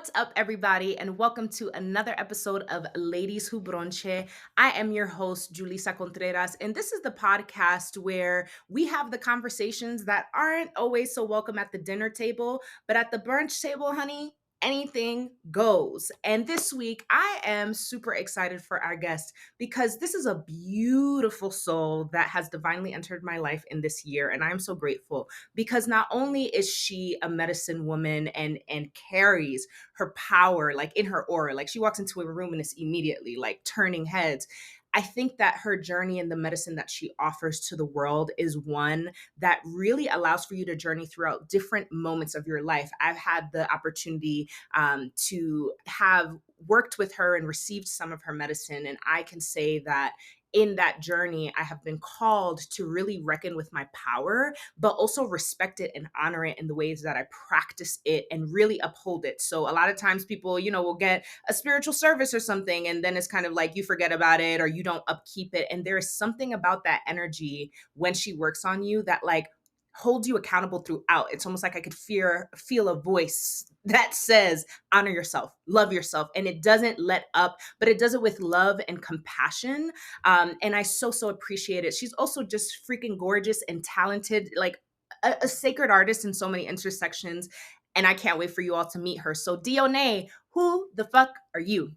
What's up, everybody, and welcome to another episode of Ladies Who Bronche. I am your host, Julissa Contreras, and this is the podcast where we have the conversations that aren't always so welcome at the dinner table, but at the brunch table, honey, anything goes. And this week, I am super excited for our guest because this is a beautiful soul that has divinely entered my life in this year, and I'm so grateful because not only is she a medicine woman and carries her power like in her aura, like she walks into a room and it's immediately like turning heads. I think that her journey and the medicine that she offers to the world is one that really allows for you to journey throughout different moments of your life. I've had the opportunity to have worked with her and received some of her medicine, and I can say that in that journey, I have been called to really reckon with my power, but also respect it and honor it in the ways that I practice it and really uphold it. So a lot of times people, will get a spiritual service or something, and then it's kind of like you forget about it or you don't upkeep it. And there is something about that energy when she works on you that like holds you accountable throughout. It's almost like I could feel a voice that says, honor yourself, love yourself. And it doesn't let up, but it does it with love and compassion. And I so appreciate it. She's also just freaking gorgeous and talented, like a sacred artist in so many intersections. And I can't wait for you all to meet her. So Deoné, who the fuck are you?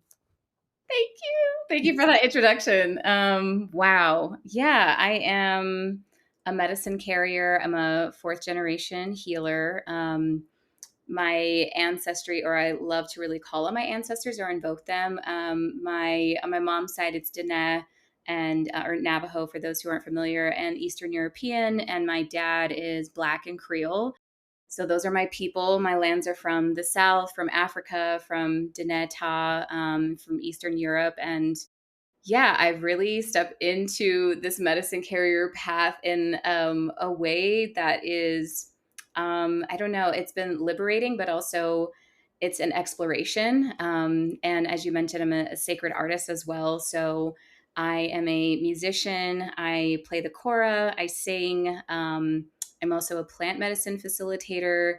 Thank you. Thank you for that introduction. Wow. Yeah, I am a medicine carrier. I'm a fourth generation healer. My ancestry, or I love to really call on my ancestors or invoke them. On my mom's side, it's Deoné and or Navajo for those who aren't familiar, and Eastern European. And my dad is Black and Creole. So those are my people. My lands are from the South, from Africa, from Deneta, from Eastern Europe. And yeah, I've really stepped into this medicine carrier path in a way that is, I don't know, it's been liberating, but also it's an exploration. And as you mentioned, I'm a sacred artist as well. So I am a musician. I play the kora. I sing. I'm also a plant medicine facilitator,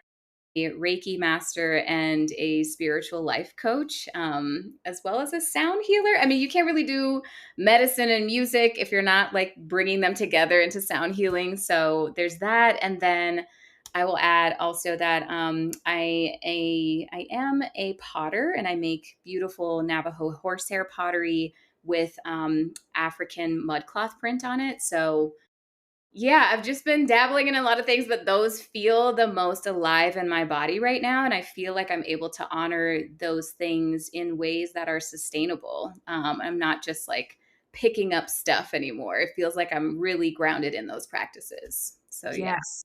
a Reiki master, and a spiritual life coach, as well as a sound healer. I mean, you can't really do medicine and music if you're not like bringing them together into sound healing. So there's that. And then I will add also that I am a potter, and I make beautiful Navajo horsehair pottery with African mudcloth print on it. So yeah, I've just been dabbling in a lot of things, but those feel the most alive in my body right now. And I feel like I'm able to honor those things in ways that are sustainable. I'm not just like picking up stuff anymore. It feels like I'm really grounded in those practices. So yeah. Yes.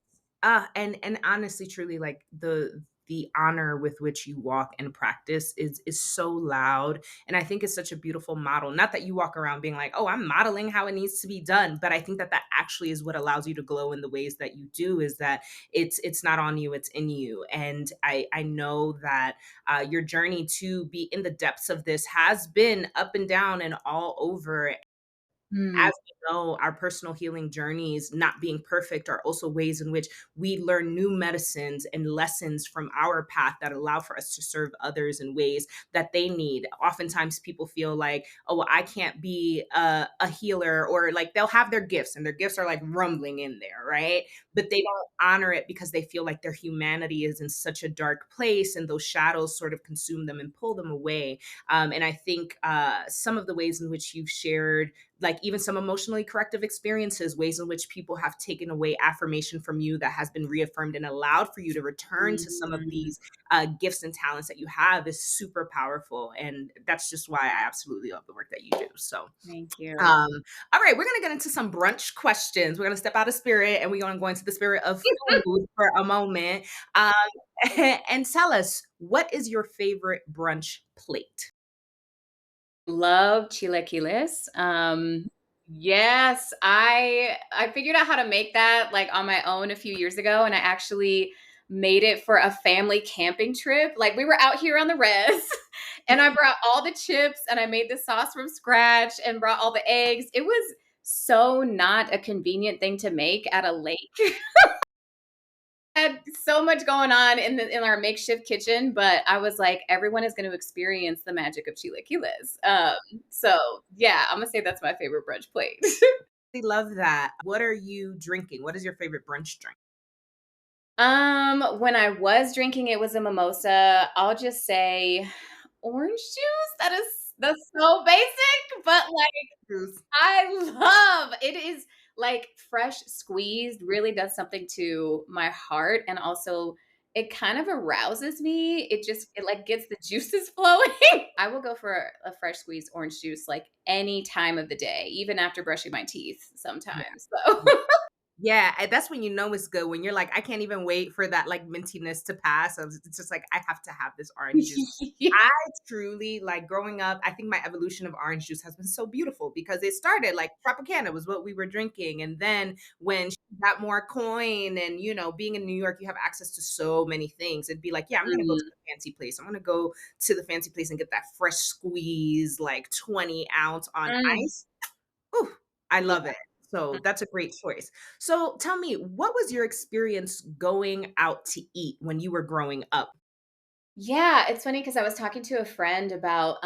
And honestly, truly, like the honor with which you walk and practice is so loud. And I think it's such a beautiful model. Not that you walk around being like, oh, I'm modeling how it needs to be done, but I think that that actually is what allows you to glow in the ways that you do, is that it's not on you, it's in you. And I know that your journey to be in the depths of this has been up and down and all over. Hmm. As we know, our personal healing journeys, not being perfect, are also ways in which we learn new medicines and lessons from our path that allow for us to serve others in ways that they need. Oftentimes, people feel like, oh, well, I can't be a healer, or like they'll have their gifts and their gifts are like rumbling in there, right? But they don't honor it because they feel like their humanity is in such a dark place and those shadows sort of consume them and pull them away. And I think some of the ways in which you've shared, like even some emotionally corrective experiences, ways in which people have taken away affirmation from you that has been reaffirmed and allowed for you to return to some of Mm, these gifts and talents that you have, is super powerful. And that's just why I absolutely love the work that you do. So, thank you. um, all right, we're going to get into some brunch questions. We're going to step out of spirit and we're going to go into the spirit of food for a moment. Um, and tell us, what is your favorite brunch plate? Love chilaquiles. Yes, I figured out how to make that like on my own a few years ago, and I actually made it for a family camping trip. Like we were out here on the res, and I brought all the chips and I made the sauce from scratch and brought all the eggs. It was so not a convenient thing to make at a lake. had so much going on in our makeshift kitchen, but I was like, everyone is going to experience the magic of chilaquiles. So yeah, I'm gonna say that's my favorite brunch plate. I love that. What are you drinking? What is your favorite brunch drink? When I was drinking, it was a mimosa. I'll just say orange juice. That's so basic, but like Juice. I love it is like fresh squeezed really does something to my heart and also it kind of arouses me. It like gets the juices flowing. I will go for a fresh squeezed orange juice like any time of the day, even after brushing my teeth Yeah. sometimes. So Yeah, and that's when you know it's good, when you're like, "I can't even wait for that, like, mintiness to pass." So it's just like, "I have to have this orange juice." I truly like, growing up, I think my evolution of orange juice has been so beautiful because it started like Tropicana was what we were drinking, and then when she got more coin and, being in New York, you have access to so many things. It'd be like, "Yeah, I'm gonna go to Mhm. the fancy place. I'm gonna go to the fancy place and get that fresh squeeze, like, 20 ounce on Mm. ice." Ooh, I love Yeah. it. So that's a great choice. So tell me, what was your experience going out to eat when you were growing up? Yeah, it's funny because I was talking to a friend about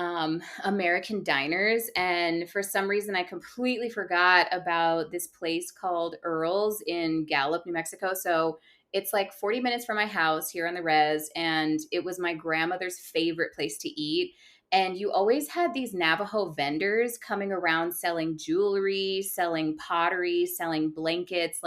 American diners, and for some reason, I completely forgot about this place called Earl's in Gallup, New Mexico. So it's like 40 minutes from my house here on the res, and it was my grandmother's favorite place to eat. And you always had these Navajo vendors coming around selling jewelry, selling pottery, selling blankets.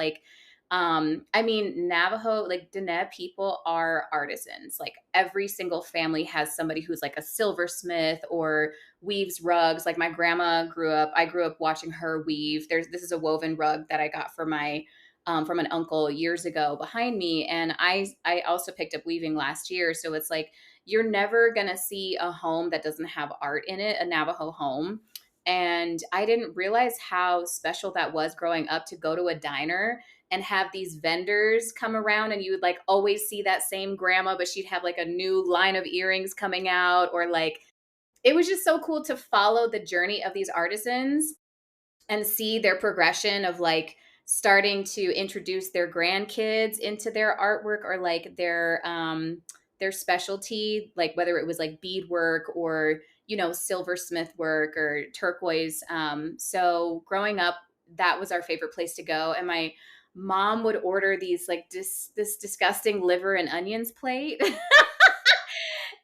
I mean, Navajo, like Deoné people are artisans. Like every single family has somebody who's like a silversmith or weaves rugs. Like my grandma I grew up watching her weave. This is a woven rug that I got from an uncle years ago behind me. And I also picked up weaving last year. So it's like, you're never going to see a home that doesn't have art in it, a Navajo home. And I didn't realize how special that was growing up to go to a diner and have these vendors come around and you would like always see that same grandma but she'd have like a new line of earrings coming out or like it was just so cool to follow the journey of these artisans and see their progression of like starting to introduce their grandkids into their artwork or like their specialty, like whether it was like beadwork or silversmith work or turquoise. So growing up, that was our favorite place to go, and my mom would order these like this disgusting liver and onions plate.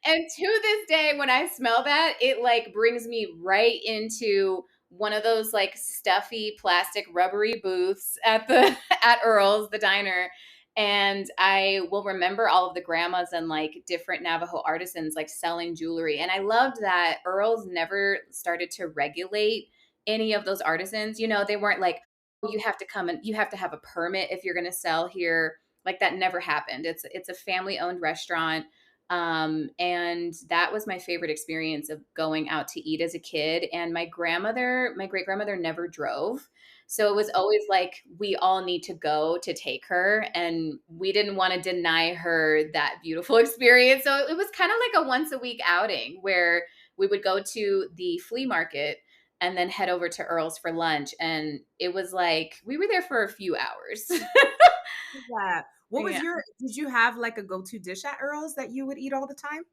And to this day, when I smell that, it like brings me right into one of those like stuffy plastic rubbery booths at the at Earl's, the diner. And I will remember all of the grandmas and like different Navajo artisans like selling jewelry. And I loved that Earl's never started to regulate any of those artisans. They weren't like, "Oh, you have to come and you have to have a permit if you're going to sell here." Like that never happened. It's a family owned restaurant, and that was my favorite experience of going out to eat as a kid. And my great grandmother never drove. So it was always like, we all need to go to take her. And we didn't want to deny her that beautiful experience. So it was kind of like a once a week outing where we would go to the flea market and then head over to Earl's for lunch. And it was like, we were there for a few hours. Yeah. What was Yeah. your did you have like a go-to dish at Earl's that you would eat all the time?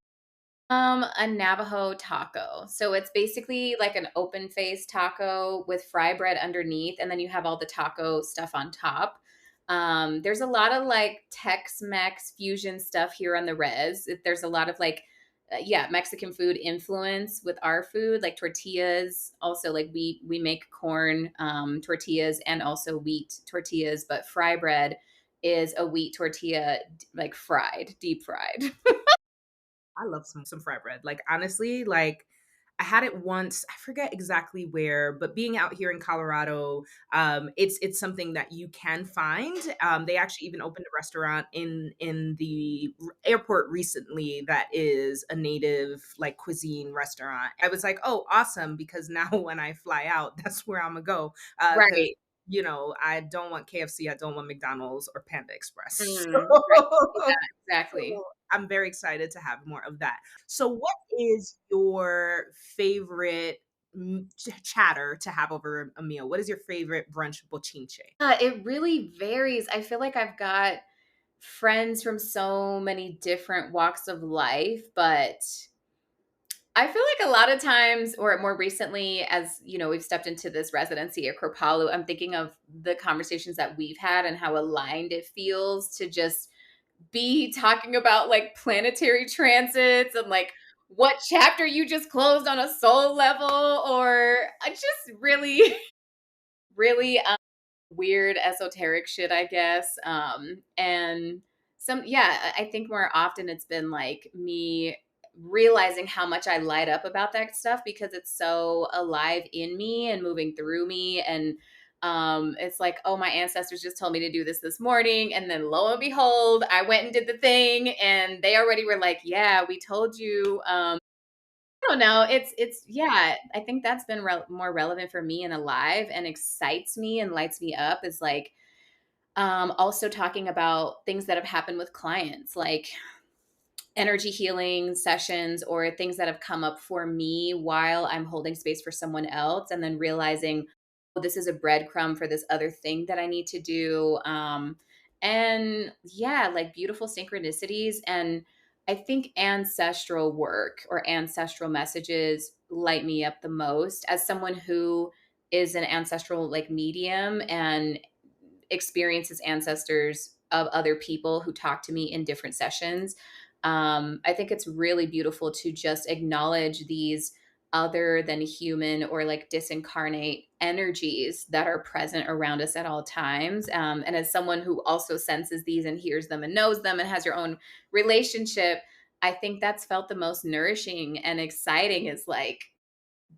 A Navajo taco. So it's basically like an open face taco with fry bread underneath, and then you have all the taco stuff on top. There's a lot of like Tex-Mex fusion stuff here on the res. There's a lot of like, yeah, Mexican food influence with our food, like tortillas. Also, like we make corn tortillas and also wheat tortillas, but fry bread is a wheat tortilla, like fried, deep fried. I love some fry bread. Like, honestly, like, I had it once, I forget exactly where, but being out here in Colorado, it's something that you can find. They actually even opened a restaurant in the airport recently that is a native like cuisine restaurant. I was like, "Oh, awesome," because now when I fly out, that's where I'm gonna go. Because Right. I don't want KFC, I don't want McDonald's or Panda Express. Right. Yeah, So exactly. I'm very excited to have more of that. So, what is your favorite chatter to have over a meal? What is your favorite brunch bochinche? It really varies. I feel like I've got friends from so many different walks of life, but I feel like a lot of times, or more recently, as you know, we've stepped into this residency at Kripalu, I'm thinking of the conversations that we've had and how aligned it feels to just be talking about like planetary transits and like what chapter you just closed on a soul level, or just really, really weird esoteric shit, I guess. And yeah, I think more often it's been like me realizing how much I light up about that stuff because it's so alive in me and moving through me. And it's like, oh, my ancestors just told me to do this morning. And then lo and behold, I went and did the thing. And they already were like, yeah, we told you. I don't know. It's yeah. I think that's been more relevant for me and alive and excites me and lights me up is like also talking about things that have happened with clients, like energy healing sessions or things that have come up for me while I'm holding space for someone else, and then realizing, oh, this is a breadcrumb for this other thing that I need to do. And yeah, like beautiful synchronicities. And I think ancestral work or ancestral messages light me up the most as someone who is an ancestral like medium and experiences ancestors of other people who talk to me in different sessions. I think it's really beautiful to just acknowledge these other than human or like disincarnate energies that are present around us at all times. And as someone who also senses these and hears them and knows them and has your own relationship, I think that's felt the most nourishing and exciting is like,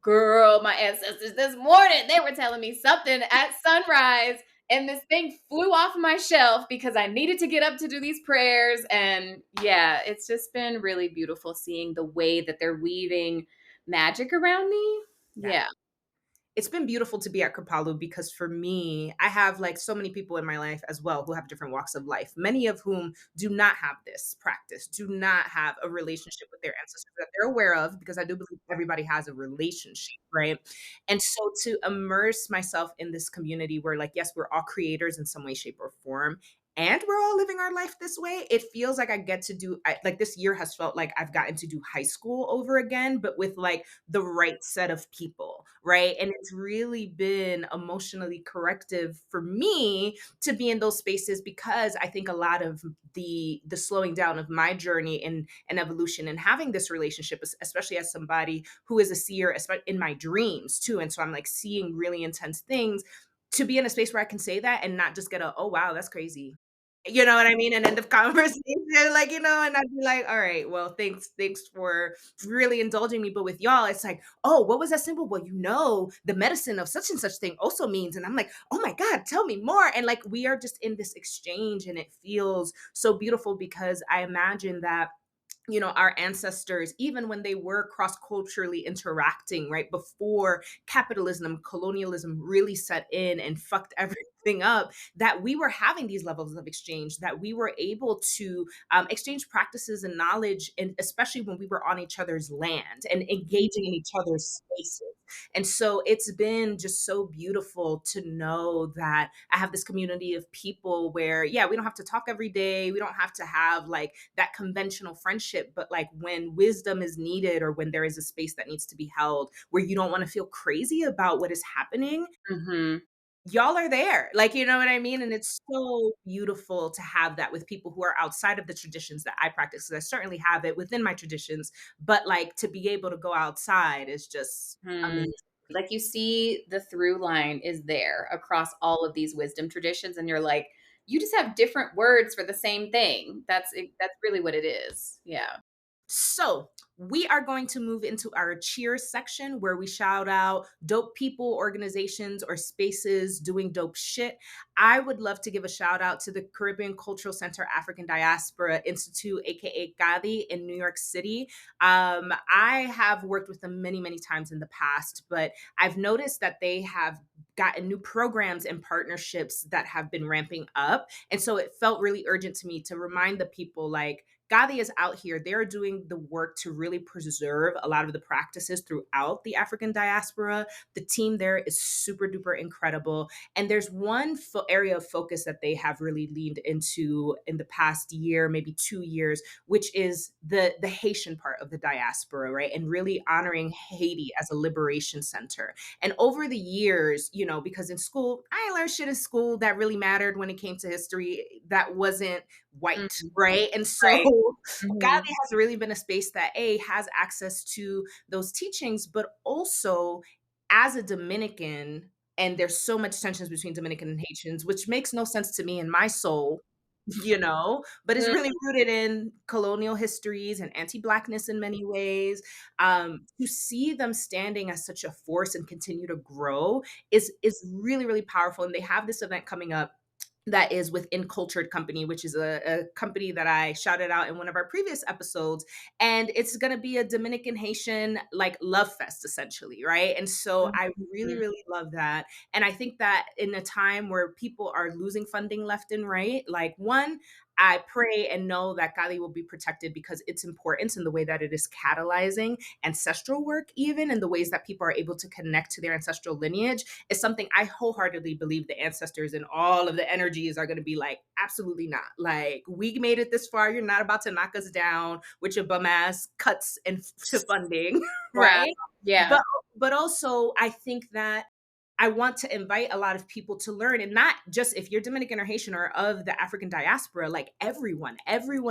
girl, my ancestors this morning, they were telling me something at sunrise, and this thing flew off my shelf because I needed to get up to do these prayers. And yeah, it's just been really beautiful seeing the way that they're weaving magic around me. Yeah. Yeah. It's been beautiful to be at Kripalu because for me, I have like so many people in my life as well who have different walks of life, many of whom do not have this practice, do not have a relationship with their ancestors that they're aware of, because I do believe everybody has a relationship, right? And so to immerse myself in this community where, like, yes, we're all creators in some way, shape, or form. And we're all living our life this way. It feels like I get to do, like, this year has felt like I've gotten to do high school over again, but with like the right set of people, right? And it's really been emotionally corrective for me to be in those spaces because I think a lot of the slowing down of my journey and evolution and having this relationship, especially as somebody who is a seer, especially in my dreams too. And so I'm like seeing really intense things, to be in a space where I can say that and not just get a, oh wow, that's crazy. You know what I mean? And end of conversation, like, and I'd be like, all right, well, thanks for really indulging me. But with y'all, it's like, oh, what was that symbol? Well, the medicine of such and such thing also means. And I'm like, oh my God, tell me more. And like we are just in this exchange and it feels so beautiful because I imagine that our ancestors, even when they were cross-culturally interacting, right, before capitalism, colonialism really set in and fucked everything up, that we were having these levels of exchange, that we were able to exchange practices and knowledge, and especially when we were on each other's land and engaging in each other's spaces. And so it's been just so beautiful to know that I have this community of people where, yeah, we don't have to talk every day. We don't have to have like that conventional friendship, but like when wisdom is needed or when there is a space that needs to be held where you don't want to feel crazy about what is happening, Hmm. y'all are there. Like, you know what I mean? And it's so beautiful to have that with people who are outside of the traditions that I practice. 'Cause I certainly have it within my traditions, but like to be able to go outside is just amazing. Like you see the through line is there across all of these wisdom traditions, and you're like, you just have different words for the same thing. That's really what it is. Yeah. So, we are going to move into our cheers section where we shout out dope people, organizations, or spaces doing dope shit. I would love to give a shout out to the Caribbean Cultural Center African Diaspora Institute, aka CADI, in New York City. I have worked with them many, many times in the past, but I've noticed that they have gotten new programs and partnerships that have been ramping up. And so it felt really urgent to me to remind the people like, Gadi is out here. They're doing the work to really preserve a lot of the practices throughout the African diaspora. The team there is super duper incredible. And there's one area of focus that they have really leaned into in the past year, maybe 2 years, which is the Haitian part of the diaspora, right? And really honoring Haiti as a liberation center. And over the years, because in school, I learned shit in school that really mattered when it came to history that wasn't white, Mhm. right? And so Right. Gadi Mhm. has really been a space that has access to those teachings, but also as a Dominican, and there's so much tensions between Dominican and Haitians, which makes no sense to me in my soul, but is really rooted in colonial histories and anti-blackness in many ways. To see them standing as such a force and continue to grow is really, really powerful. And they have this event coming up that is within Cultured Company, which is a company that I shouted out in one of our previous episodes. And it's going to be a Dominican Haitian like love fest, essentially. Right. And so I really, Mhm. really love that. And I think that in a time where people are losing funding left and right, like one, I pray and know that Kali will be protected because its importance in the way that it is catalyzing ancestral work, even in the ways that people are able to connect to their ancestral lineage, is something I wholeheartedly believe the ancestors and all of the energies are going to be like, absolutely not. Like, we made it this far. You're not about to knock us down with your bum ass cuts and to funding, Wow. right? Yeah. But also, I think that I want to invite a lot of people to learn, and not just if you're Dominican or Haitian or of the African diaspora, like everyone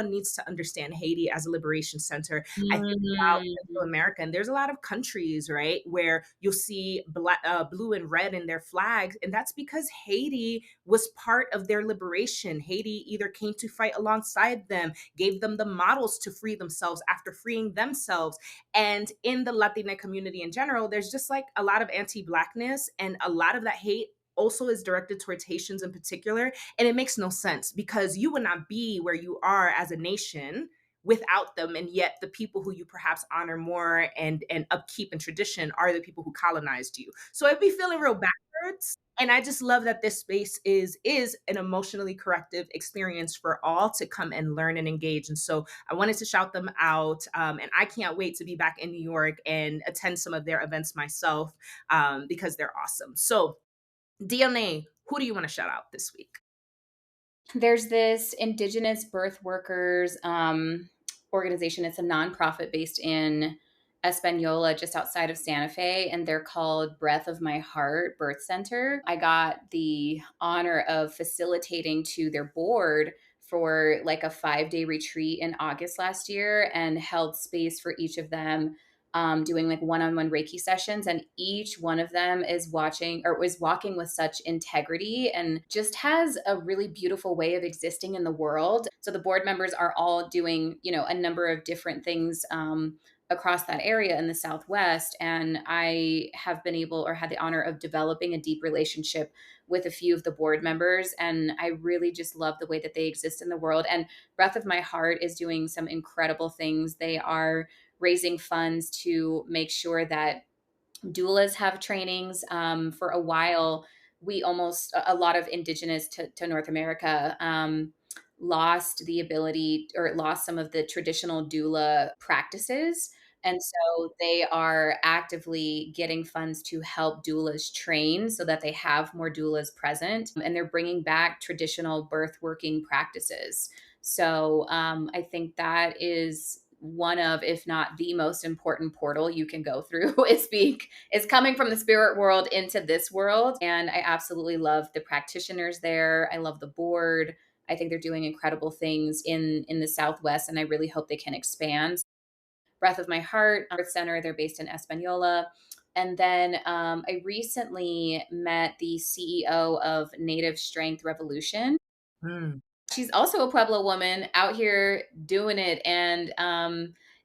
needs to understand Haiti as a liberation center. I think about Central Mhm. America, and there's a lot of countries, right, where you'll see blue and red in their flags, and that's because Haiti was part of their liberation. Haiti either came to fight alongside them, gave them the models to free themselves after freeing themselves. And in the Latina community in general, there's just like a lot of anti-blackness, and a lot of that hate also is directed towards Haitians in particular. And it makes no sense because you would not be where you are as a nation without them. And yet the people who you perhaps honor more and upkeep in tradition are the people who colonized you. So I'd be feeling real backwards. And I just love that this space is an emotionally corrective experience for all to come and learn and engage. And so I wanted to shout them out. And I can't wait to be back in New York and attend some of their events myself, because they're awesome. So, DNA, who do you want to shout out this week? There's this Indigenous birth workers organization. It's a nonprofit based in Espanola, just outside of Santa Fe, and they're called Breath of My Heart Birth Center. I got the honor of facilitating to their board for like a 5-day retreat in August last year and held space for each of them, doing like one-on-one Reiki sessions. And each one of them is watching or was walking with such integrity and just has a really beautiful way of existing in the world. So the board members are all doing, a number of different things across that area in the Southwest. And I have been able or had the honor of developing a deep relationship with a few of the board members. And I really just love the way that they exist in the world. And Breath of My Heart is doing some incredible things. They are raising funds to make sure that doulas have trainings. For a while, we almost, a lot of indigenous to North America, lost the ability or lost some of the traditional doula practices. And so they are actively getting funds to help doulas train so that they have more doulas present. And they're bringing back traditional birth working practices. So I think that is one of, if not the most important portal you can go through is coming from the spirit world into this world. And I absolutely love the practitioners there. I love the board. I think they're doing incredible things in the Southwest, and I really hope they can expand. Breath of My Heart Birth Center, they're based in Espanola. And then I recently met the CEO of Native Strength Revolution. Mm. She's also a Pueblo woman out here doing it. And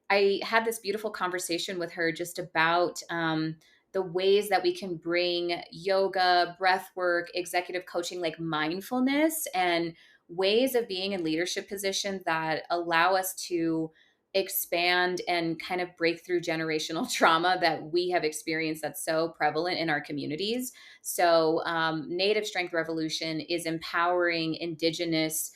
I had this beautiful conversation with her just about the ways that we can bring yoga, breath work, executive coaching, like mindfulness, and ways of being in leadership positions that allow us to expand and kind of break through generational trauma that we have experienced that's so prevalent in our communities. So, Native Strength Revolution is empowering Indigenous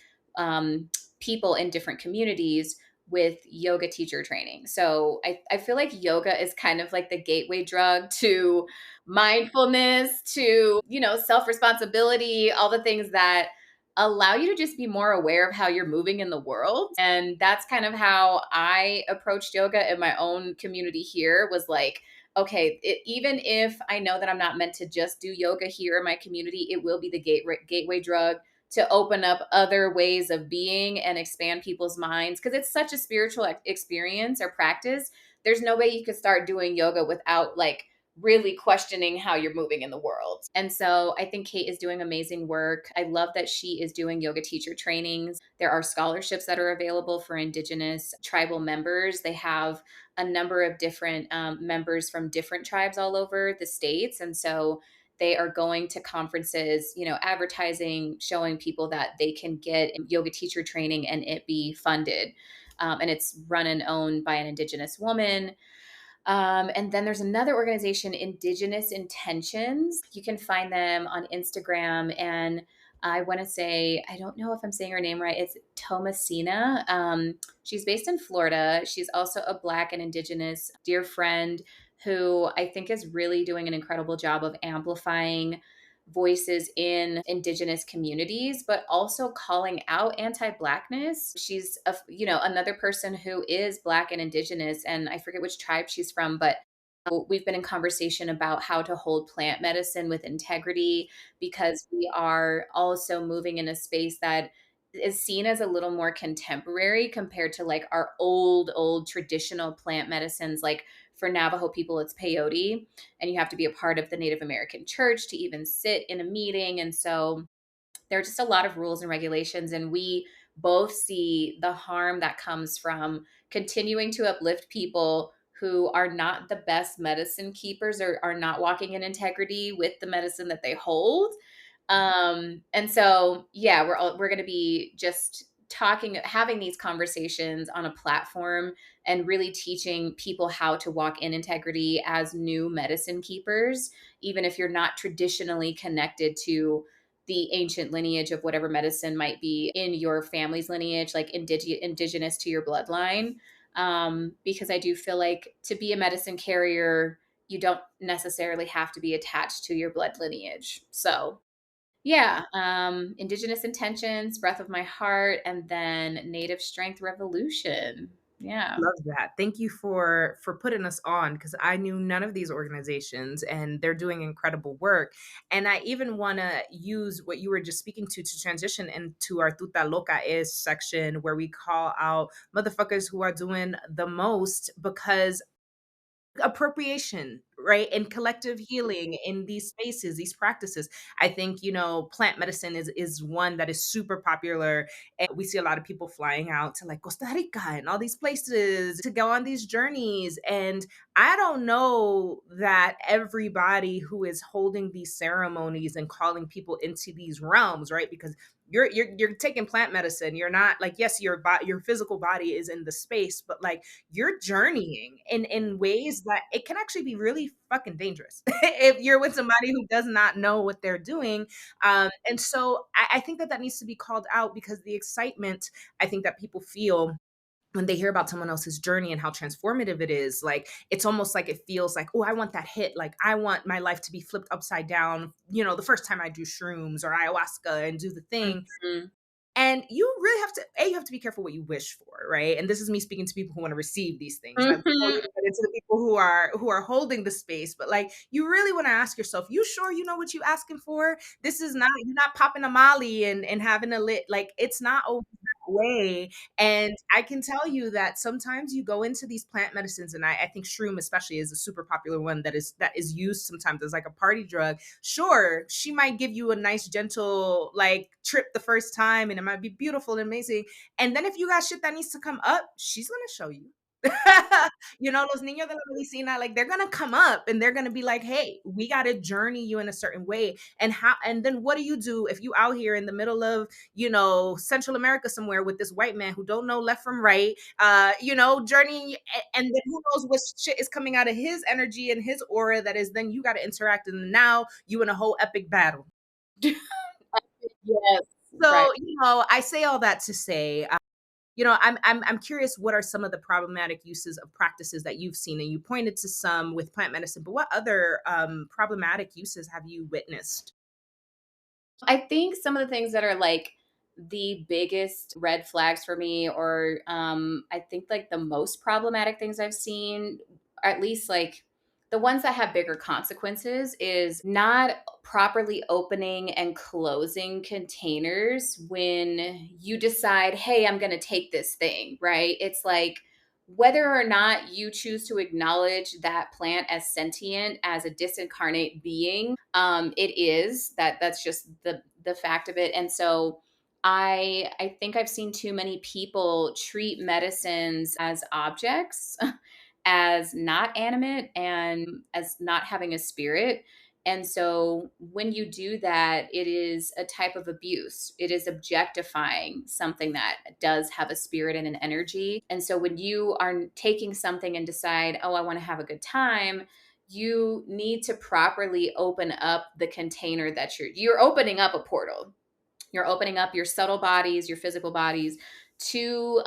people in different communities with yoga teacher training. So I feel like yoga is kind of like the gateway drug to mindfulness, to, self responsibility, all the things that allow you to just be more aware of how you're moving in the world. And that's kind of how I approached yoga in my own community here, was like, okay, even if I know that I'm not meant to just do yoga here in my community, it will be the gateway drug to open up other ways of being and expand people's minds, because it's such a spiritual experience or practice. There's no way you could start doing yoga without like really questioning how you're moving in the world. And so I think Kate is doing amazing work. I love that she is doing yoga teacher trainings. There are scholarships that are available for Indigenous tribal members. They have a number of different members from different tribes all over the states. And so they are going to conferences, advertising, showing people that they can get yoga teacher training and it be funded. And it's run and owned by an Indigenous woman. And then there's another organization, Indigenous Intentions. You can find them on Instagram. And I want to say, I don't know if I'm saying her name right. It's Thomasina. She's based in Florida. She's also a Black and Indigenous dear friend who I think is really doing an incredible job of amplifying voices in Indigenous communities, but also calling out anti-Blackness. She's another person who is Black and Indigenous, and I forget which tribe she's from, but we've been in conversation about how to hold plant medicine with integrity, because we are also moving in a space that is seen as a little more contemporary compared to like our old traditional plant medicines. Like for Navajo people, it's peyote, and you have to be a part of the Native American church to even sit in a meeting. And so there are just a lot of rules and regulations. And we both see the harm that comes from continuing to uplift people who are not the best medicine keepers, or are not walking in integrity with the medicine that they hold. And so, yeah, we're going to be just having these conversations on a platform and really teaching people how to walk in integrity as new medicine keepers, even if you're not traditionally connected to the ancient lineage of whatever medicine might be in your family's lineage, like indigenous to your bloodline. Because I do feel like to be a medicine carrier, you don't necessarily have to be attached to your blood lineage. So yeah, Indigenous Intentions, Breath of My Heart, and then Native Strength Revolution. Yeah. Love that. Thank you for putting us on, because I knew none of these organizations and they're doing incredible work. And I even want to use what you were just speaking to transition into our Tuta Loca is section, where we call out motherfuckers who are doing the most, because appropriation, right, and collective healing in these spaces, these practices. I think, plant medicine is one that is super popular, and we see a lot of people flying out to like Costa Rica and all these places to go on these journeys. And I don't know that everybody who is holding these ceremonies and calling people into these realms, right, because you're taking plant medicine. You're not like, yes, your physical body is in the space, but like you're journeying in ways that it can actually be really fucking dangerous if you're with somebody who does not know what they're doing. And so I think that needs to be called out, because the excitement I think that people feel when they hear about someone else's journey and how transformative it is, like it's almost like it feels like, oh, I want that hit, like I want my life to be flipped upside down, the first time I do shrooms or ayahuasca and do the thing. Mhm. And you really have to, you have to be careful what you wish for, right? And this is me speaking to people who want to receive these things. Not before we Mhm. get into the people who are holding the space, but like you really want to ask yourself, you sure you know what you asking for? This is not, you're not popping a molly and having a lit, like it's not always that way. And I can tell you that sometimes you go into these plant medicines, and I think shroom especially is a super popular one that is used sometimes as like a party drug. Sure, she might give you a nice gentle like trip the first time, and it might be beautiful and amazing. And then if you got shit that needs to come up, she's gonna show you. Los niños de la medicina, like they're gonna come up and they're gonna be like, hey, we gotta journey you in a certain way. And then what do you do if you out here in the middle of, Central America somewhere with this white man who don't know left from right, journeying, and then who knows what shit is coming out of his energy and his aura, that is then you gotta interact, and now you in a whole epic battle. Yes, right. So, I say all that to say, I'm curious, what are some of the problematic uses of practices that you've seen? And you pointed to some with plant medicine, but what other problematic uses have you witnessed? I think some of the things that are like the biggest red flags for me, or I think like the most problematic things I've seen, or at least like the ones that have bigger consequences, is not properly opening and closing containers when you decide, hey, I'm going to take this thing, right? It's like, whether or not you choose to acknowledge that plant as sentient, as a disincarnate being, it is that's just the fact of it. And so I think I've seen too many people treat medicines as objects, as not animate and as not having a spirit. And so when you do that, it is a type of abuse. It is objectifying something that does have a spirit and an energy. And so when you are taking something and decide, oh, I want to have a good time, you need to properly open up the container that you're opening up a portal. You're opening up your subtle bodies, your physical bodies, to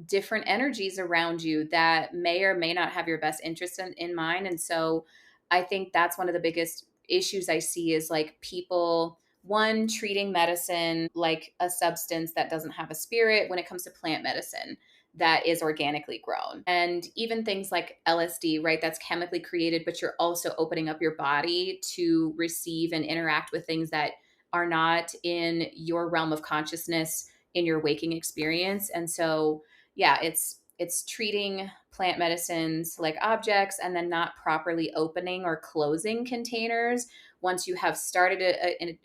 different energies around you that may or may not have your best interest in mind. And so I think that's one of the biggest issues I see, is like people, one, treating medicine like a substance that doesn't have a spirit when it comes to plant medicine that is organically grown. And even things like LSD, right? That's chemically created, but you're also opening up your body to receive and interact with things that are not in your realm of consciousness in your waking experience. And so, yeah, it's treating plant medicines like objects, and then not properly opening or closing containers once you have started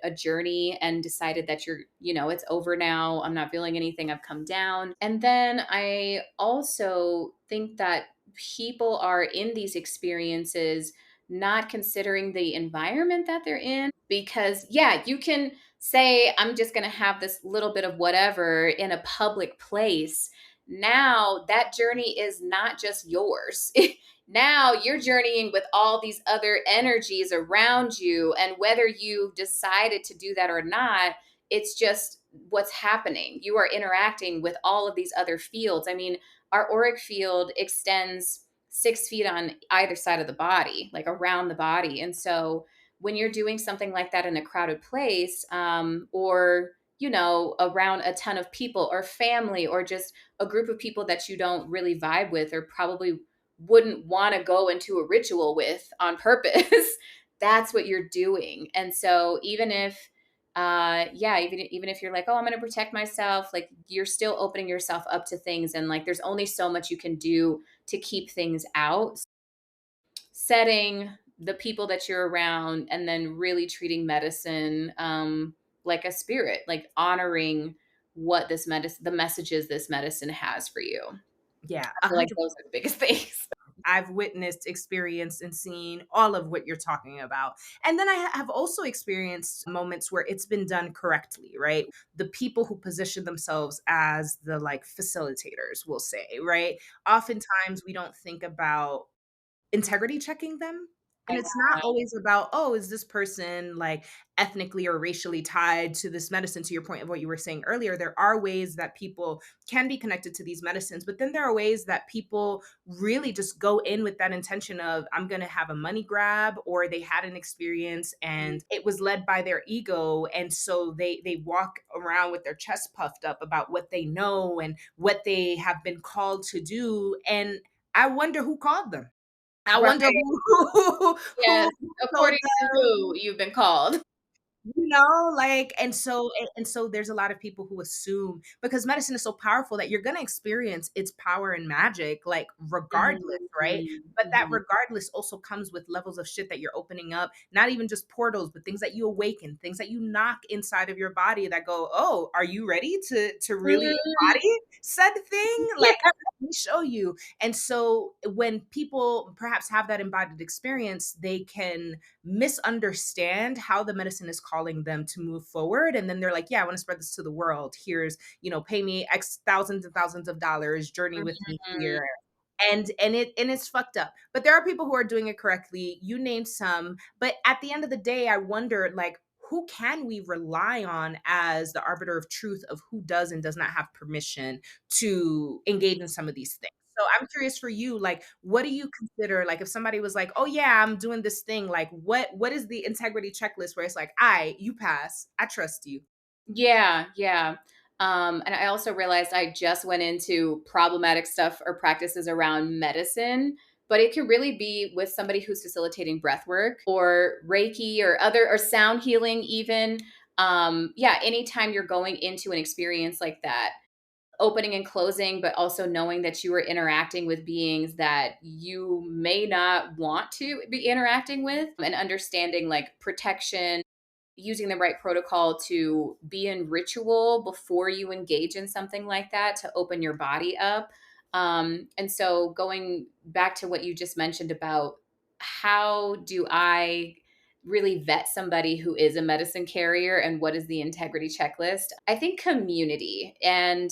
a journey and decided that it's over now, I'm not feeling anything, I've come down. And then I also think that people are in these experiences not considering the environment that they're in. Because, yeah, you can say, I'm just going to have this little bit of whatever in a public place. Now that journey is not just yours. Now you're journeying with all these other energies around you. And whether you've decided to do that or not, it's just what's happening. You are interacting with all of these other fields. I mean, our auric field extends 6 feet on either side of the body, like around the body. And so when you're doing something like that in a crowded place, or around a ton of people or family, or just a group of people that you don't really vibe with, or probably wouldn't want to go into a ritual with on purpose, that's what you're doing. And so even if even if you're like, oh, I'm going to protect myself, like, you're still opening yourself up to things, and like there's only so much you can do to keep things out. Setting the people that you're around, and then really treating medicine like a spirit, like honoring what this medicine, the messages this medicine has for you. Yeah, I feel like those are the biggest things. I've witnessed, experienced, and seen all of what you're talking about. And then have also experienced moments where it's been done correctly, right? The people who position themselves as the like facilitators, will say, right? Oftentimes we don't think about integrity checking them. And I it's not know. always about, oh, is this person like ethnically or racially tied to this medicine? To your point of what you were saying earlier, there are ways that people can be connected to these medicines, but then there are ways that people really just go in with that intention of, I'm going to have a money grab, or they had an experience and it was led by their ego. And so they walk around with their chest puffed up about what they know and what they have been called to do. And I wonder who called them. I wonder Right. who Yes. told According to them, who you've been called. like, and so there's a lot of people who assume, because medicine is so powerful, that you're gonna experience its power and magic, like, regardless, right? Mhm, But that mhm. regardless also comes with levels of shit that you're opening up, not even just portals, but things that you awaken, things that you knock inside of your body that go, "Oh, are you ready to really Mm, embody said thing? yeah. Like, let me show you." And so when people perhaps have that embodied experience, they can misunderstand how the medicine is calling them to move forward. And then they're like, yeah, I want to spread this to the world. Here's, pay me X thousands and thousands of dollars, journey with me Mhm. here. And it's fucked up. But there are people who are doing it correctly. You named some, but at the end of the day, I wonder, like, who can we rely on as the arbiter of truth of who does and does not have permission to engage in some of these things? So I'm curious for you, like, what do you consider, like, if somebody was like, "Oh yeah, I'm doing this thing," like, what is the integrity checklist where it's like, you pass, I trust you." Yeah, yeah. And I also realized I just went into problematic stuff or practices around medicine, but it can really be with somebody who's facilitating breath work or Reiki or other or sound healing, even. Yeah, anytime you're going into an experience like that, opening and closing, but also knowing that you are interacting with beings that you may not want to be interacting with, and understanding like protection, using the right protocol to be in ritual before you engage in something like that to open your body up. And so, going back to what you just mentioned about how do I really vet somebody who is a medicine carrier and what is the integrity checklist? I think community and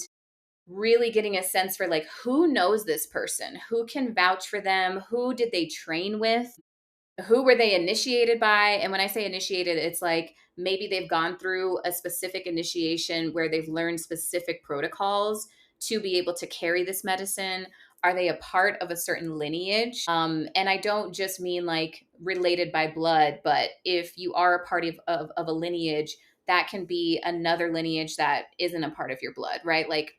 really getting a sense for like who knows this person, who can vouch for them, who did they train with, who were they initiated by? And when I say initiated, it's like maybe they've gone through a specific initiation where they've learned specific protocols to be able to carry this medicine. Are they a part of a certain lineage? And I don't just mean like related by blood, but if you are a part of a lineage, that can be another lineage that isn't a part of your blood, right? Like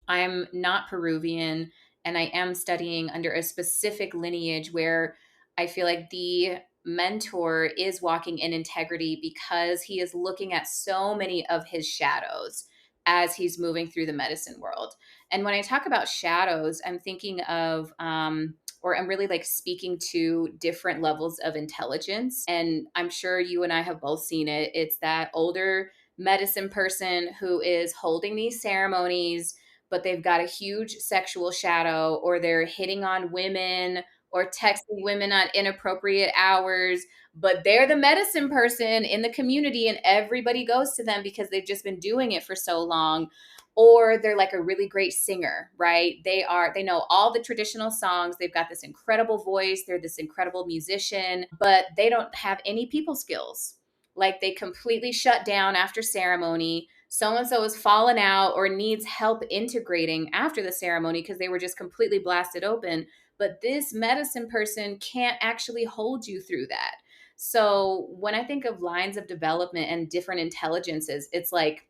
I'm not Peruvian and I am studying under a specific lineage where I feel like the mentor is walking in integrity because he is looking at so many of his shadows as he's moving through the medicine world. And when I talk about shadows, I'm thinking of, or I'm really like speaking to different levels of intelligence. And I'm sure you and I have both seen it. It's that older medicine person who is holding these ceremonies, but they've got a huge sexual shadow, or they're hitting on women or texting women at inappropriate hours, but they're the medicine person in the community and everybody goes to them because they've just been doing it for so long. Or they're like a really great singer, right? They know all the traditional songs. They've got this incredible voice. They're this incredible musician, but they don't have any people skills. Like they completely shut down after ceremony. So and so has fallen out or needs help integrating after the ceremony because they were just completely blasted open. But this medicine person can't actually hold you through that. So when I think of lines of development and different intelligences, it's like,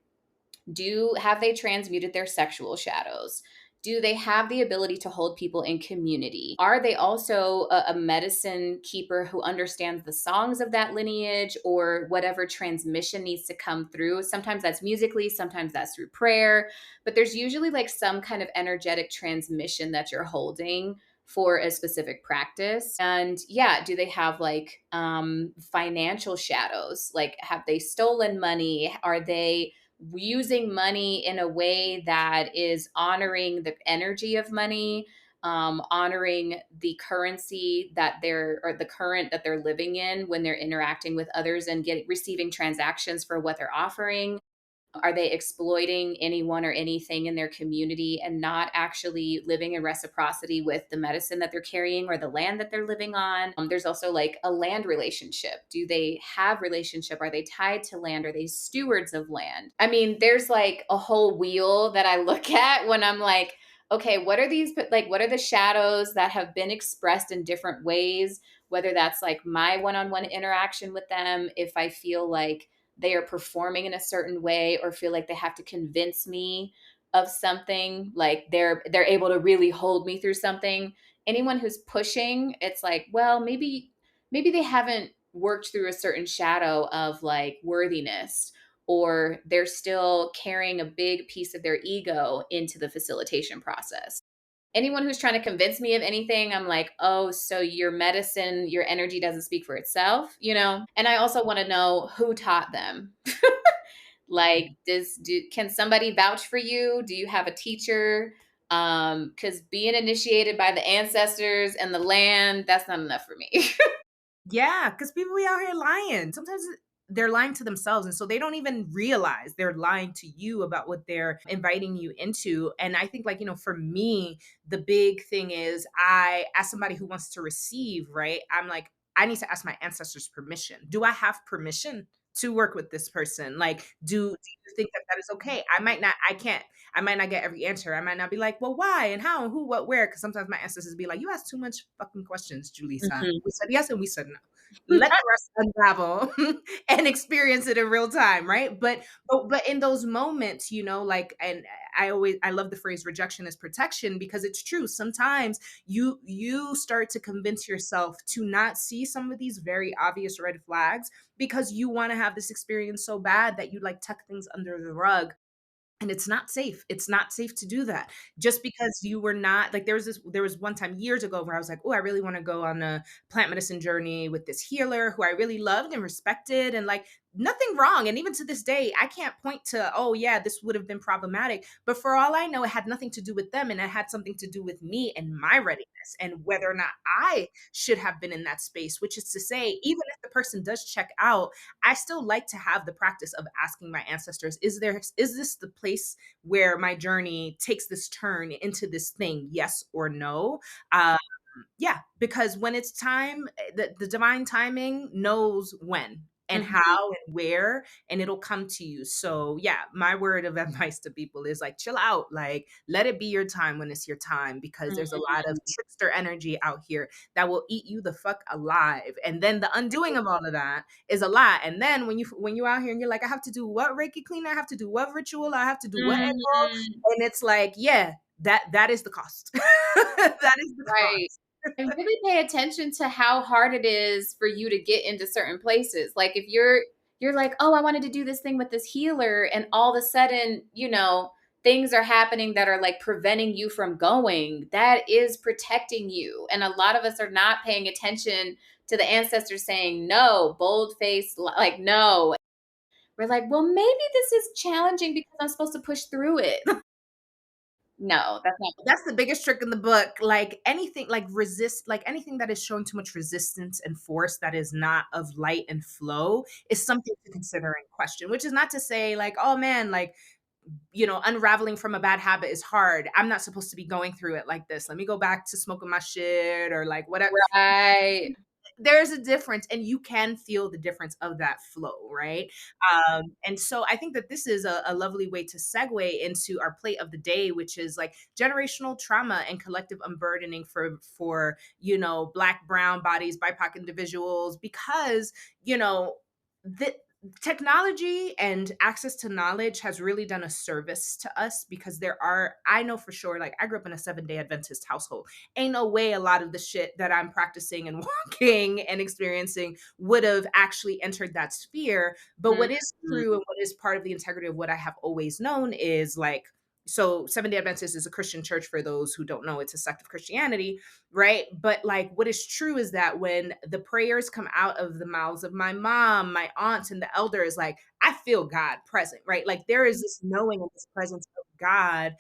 have they transmuted their sexual shadows? Do they have the ability to hold people in community? Are they also a medicine keeper who understands the songs of that lineage or whatever transmission needs to come through? Sometimes that's musically, sometimes that's through prayer, but there's usually like some kind of energetic transmission that you're holding for a specific practice. And yeah, do they have like financial shadows? Like have they stolen money? Are they using money in a way that is honoring the energy of money, honoring the currency that they're or the current that they're living in when they're interacting with others and receiving transactions for what they're offering? Are they exploiting anyone or anything in their community and not actually living in reciprocity with the medicine that they're carrying or the land that they're living on? There's also like a land relationship. Do they have relationship? Are they tied to land? Are they stewards of land? I mean, there's like a whole wheel that I look at when I'm like, okay, what are these, like, what are the shadows that have been expressed in different ways? Whether that's like my one on one interaction with them, if I feel like they are performing in a certain way or feel like they have to convince me of something, like they're able to really hold me through something. Anyone who's pushing, it's like, well, maybe they haven't worked through a certain shadow of like worthiness, or they're still carrying a big piece of their ego into the facilitation process. Anyone who's trying to convince me of anything, I'm like, oh, so your medicine, your energy doesn't speak for itself, you know? And I also want to know who taught them. Like, can somebody vouch for you? Do you have a teacher? Because being initiated by the ancestors and the land, that's not enough for me. Yeah, because people be out here lying. Sometimes they're lying to themselves. And so they don't even realize they're lying to you about what they're inviting you into. And I think, like, for me, the big thing is as somebody who wants to receive, right? I'm like, I need to ask my ancestors permission. Do I have permission to work with this person? Like, do you think that that is okay? I might not get every answer. I might not be like, well, why and how and who, what, where? Because sometimes my ancestors be like, you ask too much fucking questions, Julissa. Mhm. We said yes and we said no. Let the rest unravel and experience it in real time, right? But in those moments, like, and I love the phrase rejection is protection, because it's true. Sometimes you start to convince yourself to not see some of these very obvious red flags because you want to have this experience so bad that you like tuck things under the rug, and it's not safe. It's not safe to do that. Just because you were not like, there was one time years ago where I was like, oh, I really want to go on a plant medicine journey with this healer who I really loved and respected, and like, nothing wrong. And even to this day, I can't point to, oh yeah, this would have been problematic. But for all I know, it had nothing to do with them, and it had something to do with me and my readiness and whether or not I should have been in that space, which is to say, even if the person does check out, I still like to have the practice of asking my ancestors, is this the place where my journey takes this turn into this thing? Yes or no? Um, yeah, because when it's time, the divine timing knows when and Mhm. how and where, and it'll come to you. So yeah, my word of advice to people is like, chill out, like, let it be your time when it's your time, because there's a lot of Mhm. trickster energy out here that will eat you the fuck alive. And then the undoing of all of that is a lot. And then when you out here and you're like, I have to do what Reiki cleaner, I have to do what ritual, I have to do what echo, Mhm. and it's like, yeah, that is the cost. That is the Right. cost. And really pay attention to how hard it is for you to get into certain places. Like if you're like, "Oh, I wanted to do this thing with this healer," and all of a sudden, things are happening that are like preventing you from going. That is protecting you. And a lot of us are not paying attention to the ancestors saying no, bold face, like no. We're like, "Well, maybe this is challenging because I'm supposed to push through it." No, that's not. That's the biggest trick in the book. Like anything, like anything that is showing too much resistance and force that is not of light and flow is something to consider and question, which is not to say like, oh man, like, unraveling from a bad habit is hard. I'm not supposed to be going through it like this. Let me go back to smoking my shit or like whatever. Right. There's a difference, and you can feel the difference of that flow, right? And so I think that this is a lovely way to segue into our plate of the day, which is like generational trauma and collective unburdening for Black, brown bodies, BIPOC individuals, because the technology and access to knowledge has really done a service to us, because I know for sure, like, I grew up in a 7-day Adventist household. Ain't no way a lot of the shit that I'm practicing and walking and experiencing would have actually entered that sphere. But what is Mhm. true and what is part of the integrity of what I have always known is like, so 7-day Adventist is a Christian church. For those who don't know, it's a sect of Christianity, right? But like, what is true is that when the prayers come out of the mouths of my mom, my aunts, and the elders, like, I feel God present, right? Like, there is this knowing and this presence of God,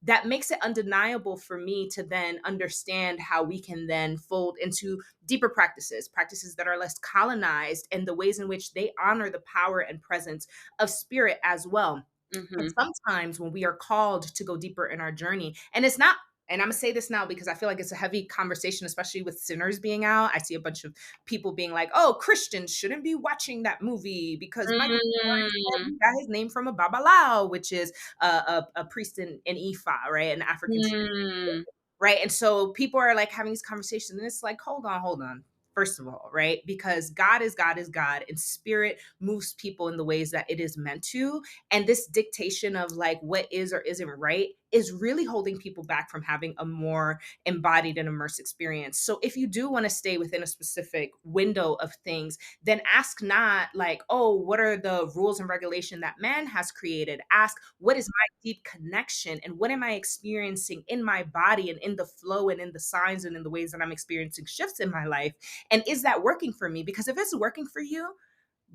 that makes it undeniable for me to then understand how we can then fold into deeper practices that are less colonized, and the ways in which they honor the power and presence of spirit as well. And Mhm. sometimes when we are called to go deeper in our journey, and it's not, and I'm gonna say this now because I feel like it's a heavy conversation, especially with Sinners being out. I see a bunch of people being like, "Oh, Christians shouldn't be watching that movie because Michael B. Jordan said he Mm. got his name from a Babalao, which is a priest in Ifa, right, an African tradition." Mm. Right. And so people are like having these conversations, and it's like, hold on. First of all, right? Because God is God, and spirit moves people in the ways that it is meant to. And this dictation of like what is or isn't right is really holding people back from having a more embodied and immersed experience. So if you do want to stay within a specific window of things, then ask not like, oh, what are the rules and regulation that man has created? Ask, what is my deep connection, and what am I experiencing in my body and in the flow and in the signs and in the ways that I'm experiencing shifts in my life? And is that working for me? Because if it's working for you,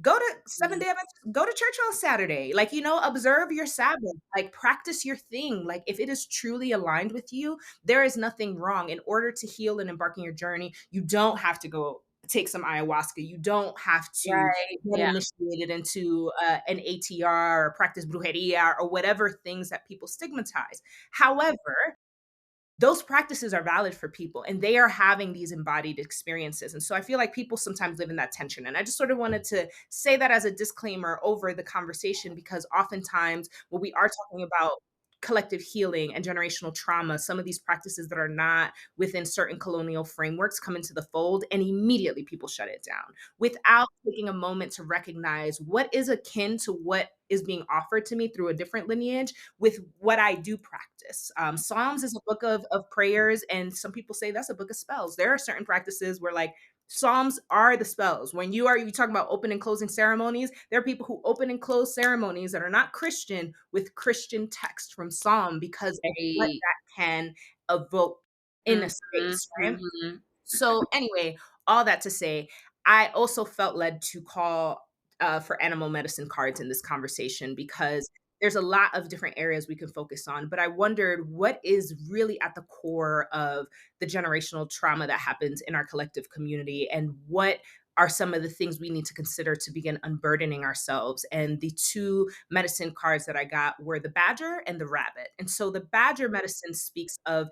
go to Mm. 7-day Adventist, go to church on Saturday. Like, observe your Sabbath, like practice your thing. Like, if it is truly aligned with you, there is nothing wrong. In order to heal and embark on your journey, you don't have to go take some ayahuasca. You don't have to Right. get Yeah. initiated into an ATR or practice brujeria or whatever things that people stigmatize. However, those practices are valid for people and they are having these embodied experiences. And so I feel like people sometimes live in that tension. And I just sort of wanted to say that as a disclaimer over the conversation, because oftentimes when we are talking about collective healing and generational trauma, some of these practices that are not within certain colonial frameworks come into the fold, and immediately people shut it down without taking a moment to recognize what is akin to what is being offered to me through a different lineage with what I do practice. Psalms is a book of prayers, and some people say that's a book of spells. There are certain practices where, like, Psalms are the spells. When you talk about open and closing ceremonies, there are people who open and close ceremonies that are not Christian with Christian text from Psalm because of what Right. that can evoke in a Mhm, space, right? mhm. So anyway, all that to say, I also felt led to call for animal medicine cards in this conversation because there's a lot of different areas we can focus on. But I wondered what is really at the core of the generational trauma that happens in our collective community, and what are some of the things we need to consider to begin unburdening ourselves. And the two medicine cards that I got were the badger and the rabbit. And so the badger medicine speaks of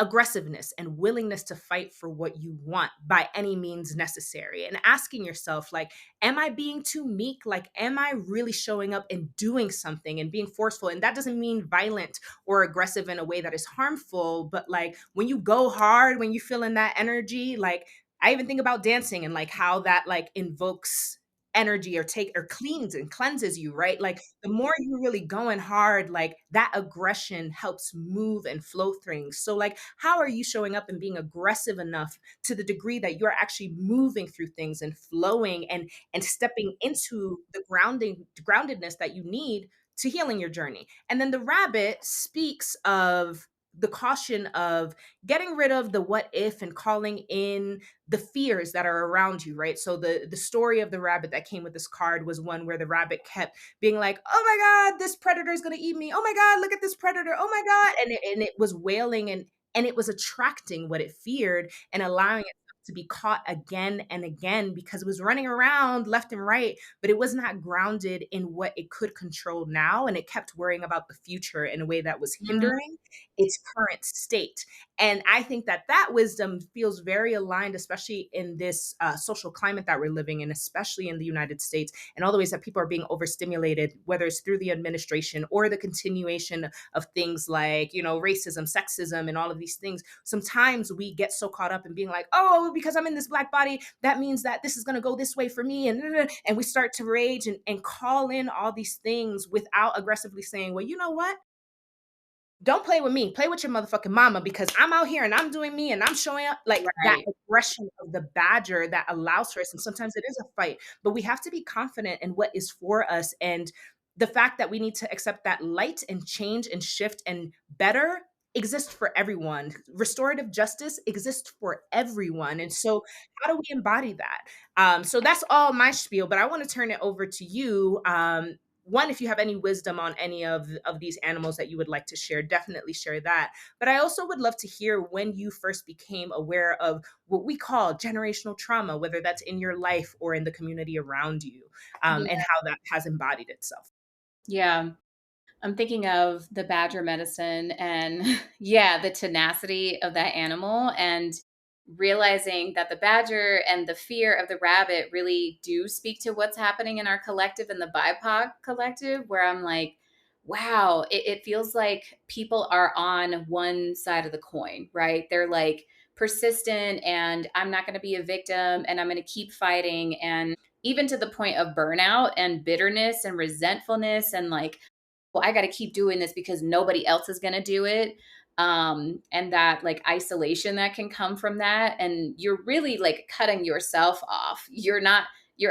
aggressiveness and willingness to fight for what you want by any means necessary, and asking yourself, like, am I being too meek? Like, am I really showing up and doing something and being forceful? And that doesn't mean violent or aggressive in a way that is harmful, but like when you go hard, when you feel in that energy, like, I even think about dancing and like how that like invokes energy or take or cleans and cleanses you, right? Like the more you're really going hard, like that aggression helps move and flow things. So like, how are you showing up and being aggressive enough to the degree that you're actually moving through things and flowing and stepping into the groundedness that you need to healing your journey? And then the rabbit speaks of the caution of getting rid of the what if and calling in the fears that are around you, right? So the story of the rabbit that came with this card was one where the rabbit kept being like, "Oh my god, this predator is going to eat me. Oh my god, look at this predator. Oh my god." And it was wailing, and it was attracting what it feared and allowing it to be caught again and again because it was running around left and right, but it was not grounded in what it could control now, and it kept worrying about the future in a way that was Mhm. hindering its current state. And I think that that wisdom feels very aligned, especially in this social climate that we're living in, especially in the United States, and all the ways that people are being overstimulated, whether it's through the administration or the continuation of things like, racism, sexism, and all of these things. Sometimes we get so caught up in being like, oh, because I'm in this black body, that means that this is going to go this way for me. And we start to rage and call in all these things without aggressively saying, well, you know what? Don't play with me. Play with your motherfucking mama because I'm out here and I'm doing me and I'm showing up. Like that Right. aggression of the badger that allows for us. And sometimes it is a fight, but we have to be confident in what is for us. And the fact that we need to accept that light and change and shift and better exists for everyone. Restorative justice exists for everyone. And so, how do we embody that? So, that's all my spiel, but I want to turn it over to you. One, if you have any wisdom on any of these animals that you would like to share, definitely share that. But I also would love to hear when you first became aware of what we call generational trauma, whether that's in your life or in the community around you, Yeah. and how that has embodied itself. Yeah. I'm thinking of the badger medicine and yeah, the tenacity of that animal and realizing that the badger and the fear of the rabbit really do speak to what's happening in our collective and the BIPOC collective, where I'm like, wow, it feels like people are on one side of the coin, right? They're like persistent and I'm not going to be a victim and I'm going to keep fighting. And even to the point of burnout and bitterness and resentfulness and like, well, I got to keep doing this because nobody else is going to do it. And that like isolation that can come from that. And you're really like cutting yourself off. You're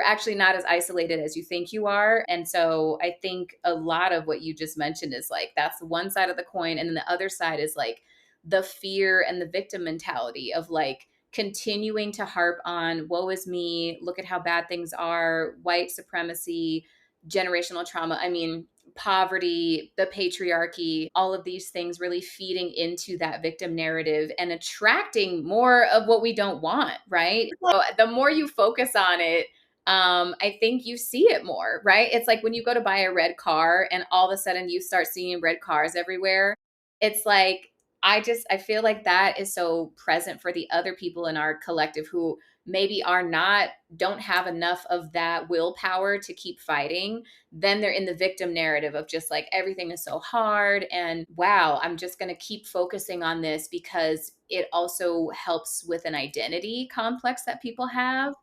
actually not as isolated as you think you are. And so I think a lot of what you just mentioned is like, that's one side of the coin. And then the other side is like the fear and the victim mentality of like, continuing to harp on woe is me, look at how bad things are, white supremacy, generational trauma. I mean, poverty, the patriarchy, all of these things really feeding into that victim narrative and attracting more of what we don't want, right? So the more you focus on it, I think you see it more, right? It's like when you go to buy a red car and all of a sudden you start seeing red cars everywhere. It's like I feel like that is so present for the other people in our collective who maybe are not don't have enough of that willpower to keep fighting. Then they're in the victim narrative of just like everything is so hard and wow, I'm just going to keep focusing on this because it also helps with an identity complex that people have.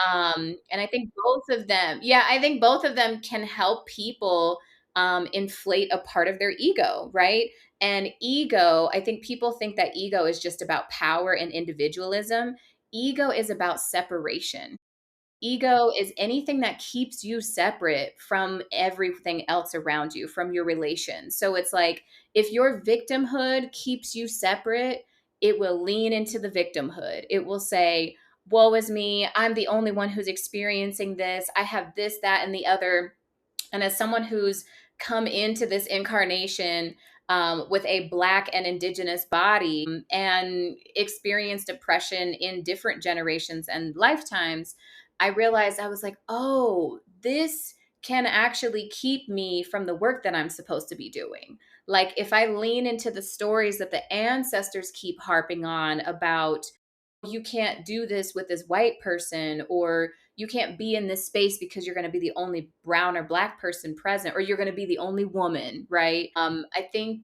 And I think both of them, yeah, I think both of them can help people inflate a part of their ego, right? And ego, I think people think that ego is just about power and individualism. Ego is about separation. Ego is anything that keeps you separate from everything else around you, from your relations. So it's like if your victimhood keeps you separate, it will lean into the victimhood. It will say, woe is me. I'm the only one who's experiencing this. I have this, that, and the other. And as someone who's come into this incarnation with a Black and Indigenous body and experienced oppression in different generations and lifetimes, I realized I was like, oh, this can actually keep me from the work that I'm supposed to be doing. Like, if I lean into the stories that the ancestors keep harping on about, you can't do this with this white person, or you can't be in this space because you're going to be the only brown or Black person present, or you're going to be the only woman, right? I think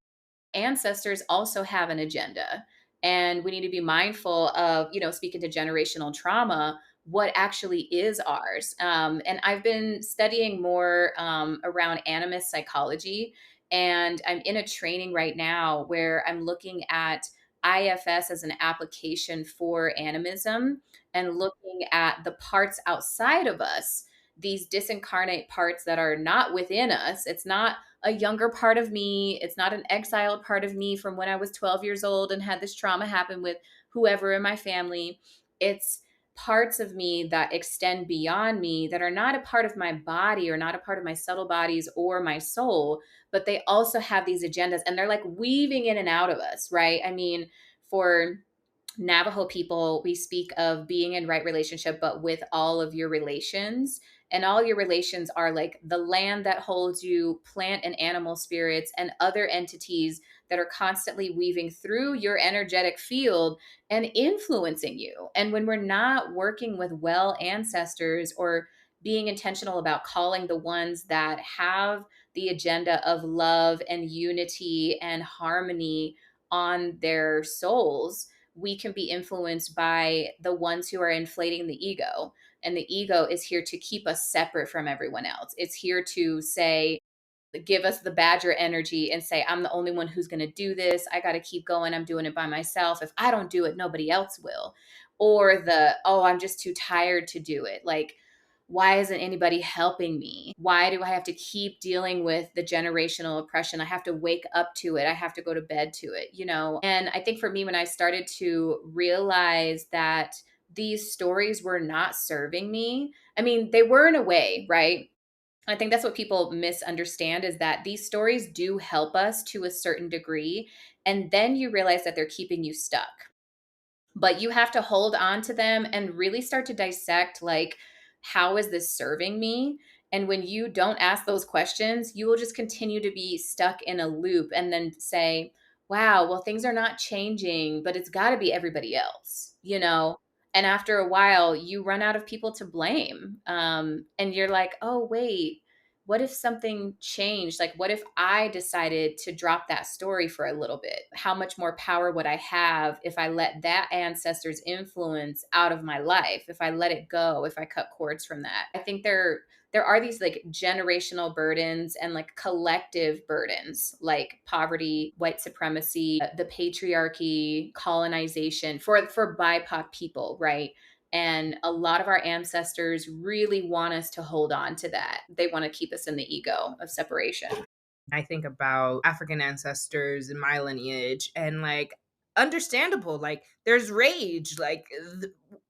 ancestors also have an agenda, and we need to be mindful of, speaking to generational trauma, what actually is ours. And I've been studying more around animist psychology, and I'm in a training right now where I'm looking at IFS as an application for animism and looking at the parts outside of us, these disincarnate parts that are not within us. It's not a younger part of me. It's not an exiled part of me from when I was 12 years old and had this trauma happen with whoever in my family. It's parts of me that extend beyond me that are not a part of my body or not a part of my subtle bodies or my soul, but they also have these agendas and they're like weaving in and out of us, right? I mean, for Navajo people, we speak of being in right relationship, but with all of your relations. And all your relations are like the land that holds you, plant and animal spirits, and other entities that are constantly weaving through your energetic field and influencing you. And when we're not working with well ancestors or being intentional about calling the ones that have the agenda of love and unity and harmony on their souls, we can be influenced by the ones who are inflating the ego. And the ego is here to keep us separate from everyone else. It's here to say, give us the badger energy and say, I'm the only one who's going to do this. I got to keep going. I'm doing it by myself. If I don't do it, nobody else will. Or the, oh, I'm just too tired to do it. Like, why isn't anybody helping me? Why do I have to keep dealing with the generational oppression? I have to wake up to it. I have to go to bed to it, you know? And I think for me, when I started to realize that these stories were not serving me, I mean, they were in a way, right? I think that's what people misunderstand is that these stories do help us to a certain degree. And then you realize that they're keeping you stuck, but you have to hold on to them and really start to dissect, like, how is this serving me? And when you don't ask those questions, you will just continue to be stuck in a loop and then say, wow, well, things are not changing, but it's got to be everybody else, you know? And after a while, you run out of people to blame. And you're like, oh, wait, what if something changed? Like, what if I decided to drop that story for a little bit? How much more power would I have if I let that ancestor's influence out of my life? If I let it go, if I cut cords from that? I think there are these like generational burdens and like collective burdens like poverty, white supremacy, the patriarchy, colonization for BIPOC people, right? And a lot of our ancestors really want us to hold on to that. They want to keep us in the ego of separation. I think about African ancestors in my lineage and like understandable, like there's rage, like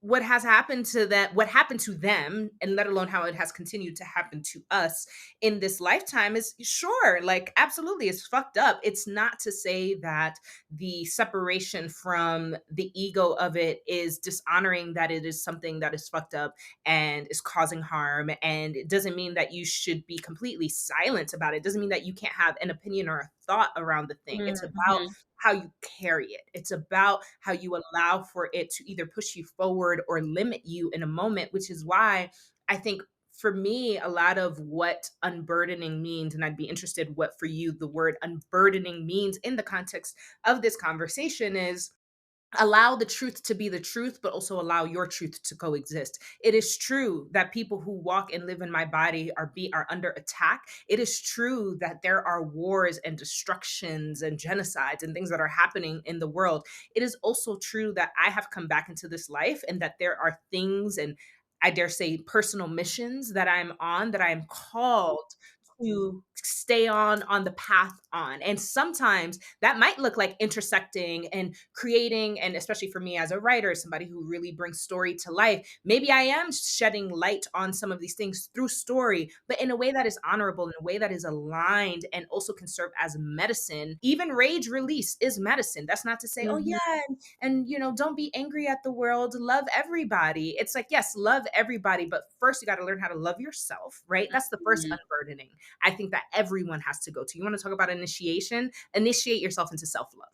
what has happened to that, what happened to them, and let alone how it has continued to happen to us in this lifetime is sure, like absolutely, it's fucked up. It's not to say that the separation from the ego of it is dishonoring that it is something that is fucked up and is causing harm. And it doesn't mean that you should be completely silent about it. It doesn't mean that you can't have an opinion or a thought around the thing. It's about Mhm. how you carry it. It's about how you allow for it to either push you forward or limit you in a moment, which is why I think for me, a lot of what unburdening means, and I'd be interested what for you the word unburdening means in the context of this conversation is allow the truth to be the truth, but also allow your truth to coexist. It is true that people who walk and live in my body are under attack. It is true that there are wars and destructions and genocides and things that are happening in the world. It is also true that I have come back into this life and that there are things, and I dare say personal missions that I'm on, that I am called to stay on the path on. And sometimes that might look like intersecting and creating, and especially for me as a writer, somebody who really brings story to life, maybe I am shedding light on some of these things through story, but in a way that is honorable, in a way that is aligned and also can serve as medicine. Even rage release is medicine. That's not to say, oh Mhm. yeah, and don't be angry at the world, love everybody. It's like, yes, love everybody, but first you got to learn how to love yourself, right? That's the first Mhm. unburdening I think that everyone has to go to. You want to talk about initiation? Initiate yourself into self love.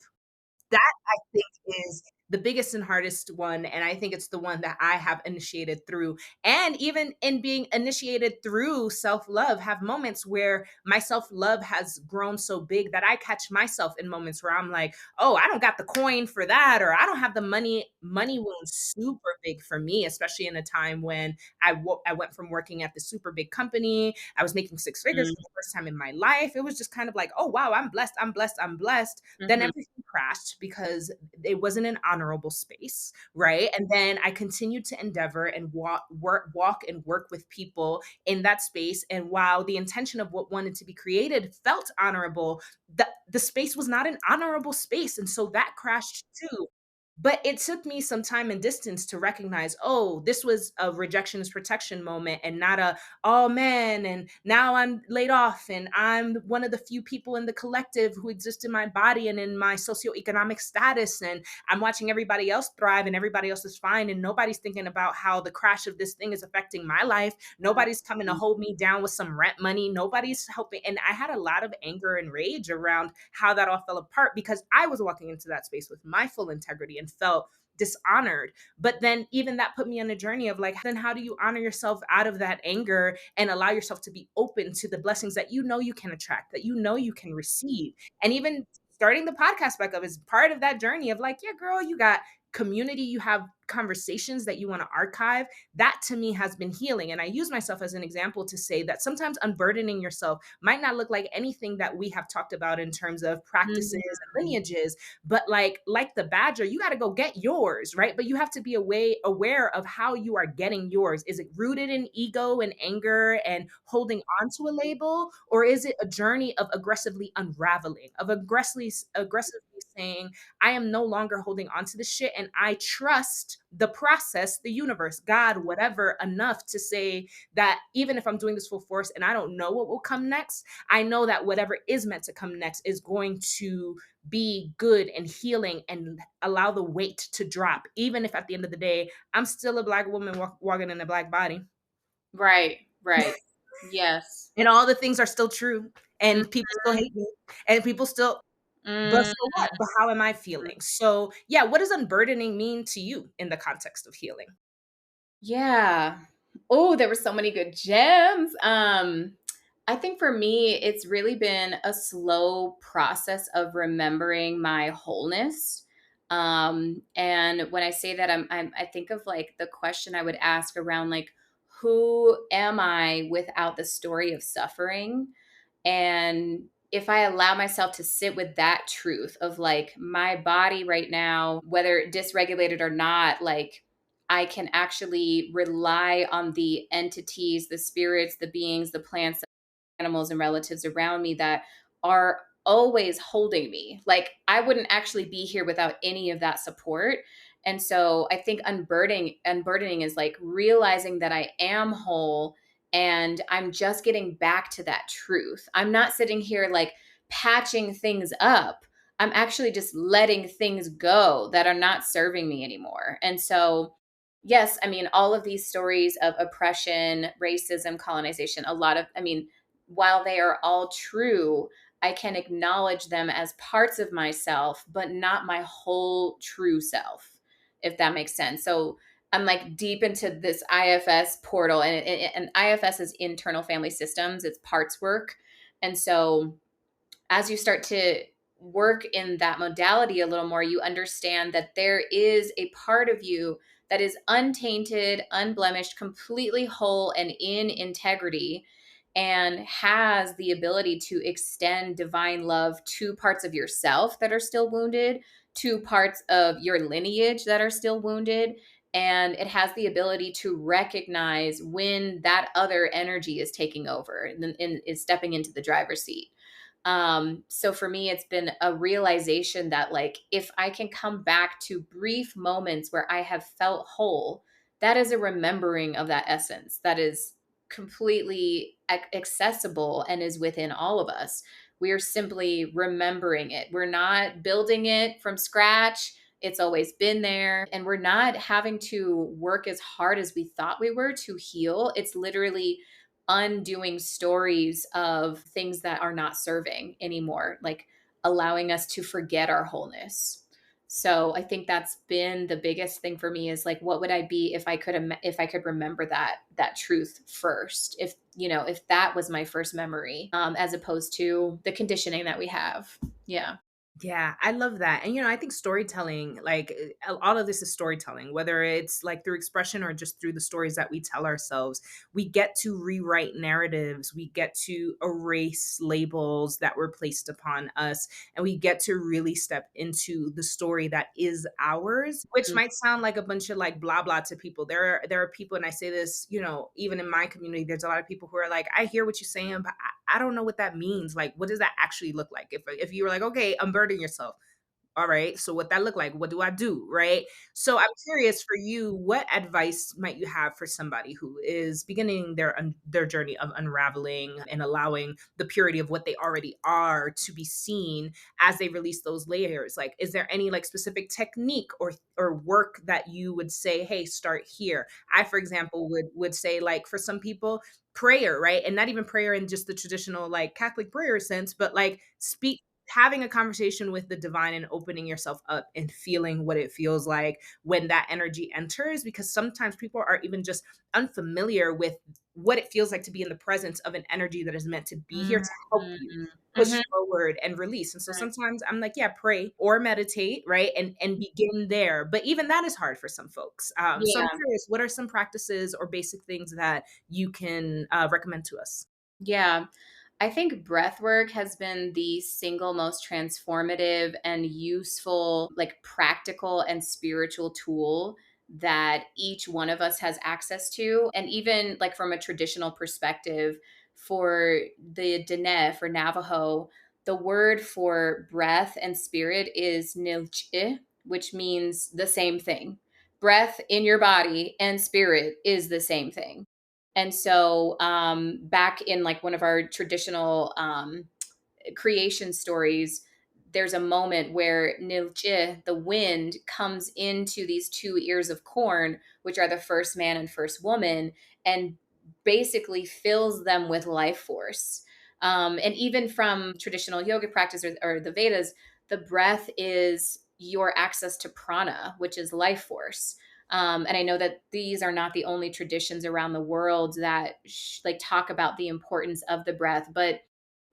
That I think is the biggest and hardest one, and I think it's the one that I have initiated through. And even in being initiated through self-love, have moments where my self-love has grown so big that I catch myself in moments where I'm like, "Oh, I don't got the coin for that," or "I don't have the money." Money was super big for me, especially in a time when I went from working at the super big company. I was making six figures for the first time in my life. It was just kind of like, "Oh, wow, I'm blessed. I'm blessed. I'm blessed." Then Mhm. everything crashed because it wasn't an honorable space, right? And then I continued to endeavor and walk and work with people in that space. And while the intention of what wanted to be created felt honorable, the space was not an honorable space. And so that crashed too. But it took me some time and distance to recognize, oh, this was a rejection is protection moment and not a, oh man, and now I'm laid off and I'm one of the few people in the collective who exist in my body and in my socioeconomic status. And I'm watching everybody else thrive and everybody else is fine. And nobody's thinking about how the crash of this thing is affecting my life. Nobody's coming to Mhm. hold me down with some rent money. Nobody's helping. And I had a lot of anger and rage around how that all fell apart because I was walking into that space with my full integrity and felt dishonored. But then even that put me on a journey of like, then how do you honor yourself out of that anger and allow yourself to be open to the blessings that you can attract, that you can receive? And even starting the podcast back up is part of that journey of like, yeah, girl, you got community, you have conversations that you want to archive. That to me has been healing. And I use myself as an example to say that sometimes unburdening yourself might not look like anything that we have talked about in terms of practices and Mhm. lineages, but like the badger, you got to go get yours, right? But you have to be aware of how you are getting yours. Is it rooted in ego and anger and holding on to a label, or is it a journey of aggressively unraveling, of aggressively saying, I am no longer holding on to this shit and I trust the process, the universe, God, whatever, enough to say that even if I'm doing this full force and I don't know what will come next, I know that whatever is meant to come next is going to be good and healing and allow the weight to drop, even if at the end of the day, I'm still a Black woman walking in a Black body. Right, right. Yes. And all the things are still true. And Mhm. people still hate me. And people still, but Mm. so what? But how am I feeling? So, yeah, what does unburdening mean to you in the context of healing? Yeah. Oh, there were so many good gems. I think for me, it's really been a slow process of remembering my wholeness. And when I say that, I think of like the question I would ask around like, who am I without the story of suffering? And if I allow myself to sit with that truth of like my body right now, whether dysregulated or not, like I can actually rely on the entities, the spirits, the beings, the plants, animals, and relatives around me that are always holding me. Like I wouldn't actually be here without any of that support. And so I think unburdening is like realizing that I am whole and I'm just getting back to that truth. I'm not sitting here like patching things up. I'm actually just letting things go that are not serving me anymore. And so, yes, I mean, all of these stories of oppression, racism, colonization, while they are all true, I can acknowledge them as parts of myself, but not my whole true self, if that makes sense. So I'm like deep into this IFS portal, and IFS is internal family systems, it's parts work. And so as you start to work in that modality a little more, you understand that there is a part of you that is untainted, unblemished, completely whole, and in integrity, and has the ability to extend divine love to parts of yourself that are still wounded, to parts of your lineage that are still wounded. And it has the ability to recognize when that other energy is taking over and is stepping into the driver's seat. So for me, it's been a realization that like, if I can come back to brief moments where I have felt whole, that is a remembering of that essence that is completely accessible and is within all of us. We are simply remembering it. We're not building it from scratch. It's always been there. And we're not having to work as hard as we thought we were to heal. It's literally undoing stories of things that are not serving anymore, like allowing us to forget our wholeness. So I think that's been the biggest thing for me, is like, what would I be if I could if I could remember that truth first, if if that was my first memory, as opposed to the conditioning that we have. Yeah. Yeah, I love that. And I think storytelling, like all of this is storytelling, whether it's like through expression or just through the stories that we tell ourselves. We get to rewrite narratives, we get to erase labels that were placed upon us, and we get to really step into the story that is ours, which Mm, might sound like a bunch of like blah blah to people. There are people, and I say this, even in my community, there's a lot of people who are like, I hear what you're saying, but I don't know what that means. Like, what does that actually look like? If you were like, okay, unburden yourself. All right. So what that look like? What do I do? Right. So I'm curious for you, what advice might you have for somebody who is beginning their journey of unraveling and allowing the purity of what they already are to be seen as they release those layers? Like, is there any like specific technique or work that you would say, hey, start here? I, for example, would say like for some people, prayer, right? And not even prayer in just the traditional like Catholic prayer sense, but like speak having a conversation with the divine and opening yourself up and feeling what it feels like when that energy enters, because sometimes people are even just unfamiliar with what it feels like to be in the presence of an energy that is meant to be here to help you mhm, push mhm, forward and release. And so right. sometimes I'm like, yeah, pray or meditate, right? And begin there. But even that is hard for some folks. So I'm Yeah. curious, what are some practices or basic things that you can recommend to us? Yeah. I think breath work has been the single most transformative and useful, like practical and spiritual tool that each one of us has access to. And even like from a traditional perspective, for the Deoné, for Navajo, the word for breath and spirit is nilch'e, which means the same thing. Breath in your body and spirit is the same thing. And so, back in like one of our traditional creation stories, there's a moment where Nilche, the wind, comes into these two ears of corn, which are the first man and first woman, and basically fills them with life force. And even from traditional yoga practice or the Vedas, the breath is your access to prana, which is life force. And I know that these are not the only traditions around the world that like talk about the importance of the breath, but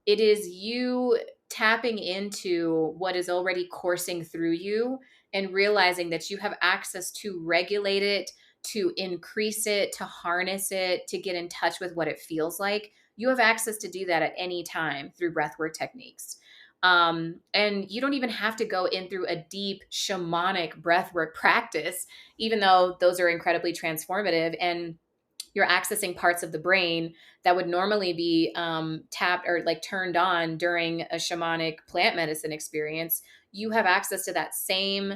it is you tapping into what is already coursing through you and realizing that you have access to regulate it, to increase it, to harness it, to get in touch with what it feels like. You have access to do that at any time through breathwork techniques. And you don't even have to go in through a deep shamanic breathwork practice, even though those are incredibly transformative. And you're accessing parts of the brain that would normally be tapped or like turned on during a shamanic plant medicine experience. You have access to that same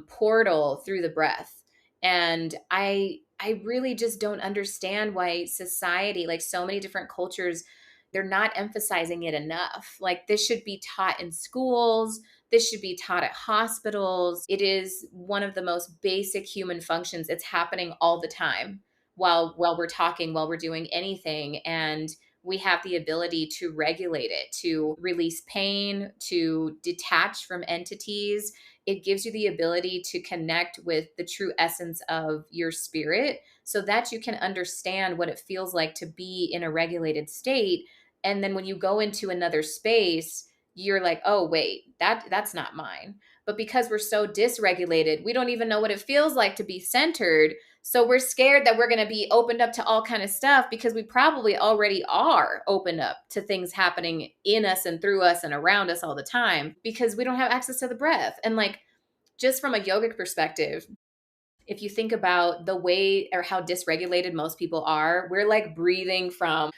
portal through the breath. And I really just don't understand why society, like so many different cultures, they're not emphasizing it enough. Like this should be taught in schools. This should be taught at hospitals. It is one of the most basic human functions. It's happening all the time while we're talking, while we're doing anything. And we have the ability to regulate it, to release pain, to detach from entities. It gives you the ability to connect with the true essence of your spirit so that you can understand what it feels like to be in a regulated state. And then when you go into another space, you're like, oh wait, that's not mine. But because we're so dysregulated, we don't even know what it feels like to be centered. So we're scared that we're going to be opened up to all kind of stuff because we probably already are opened up to things happening in us and through us and around us all the time because we don't have access to the breath. And like just from a yogic perspective, if you think about the way or how dysregulated most people are, we're breathing from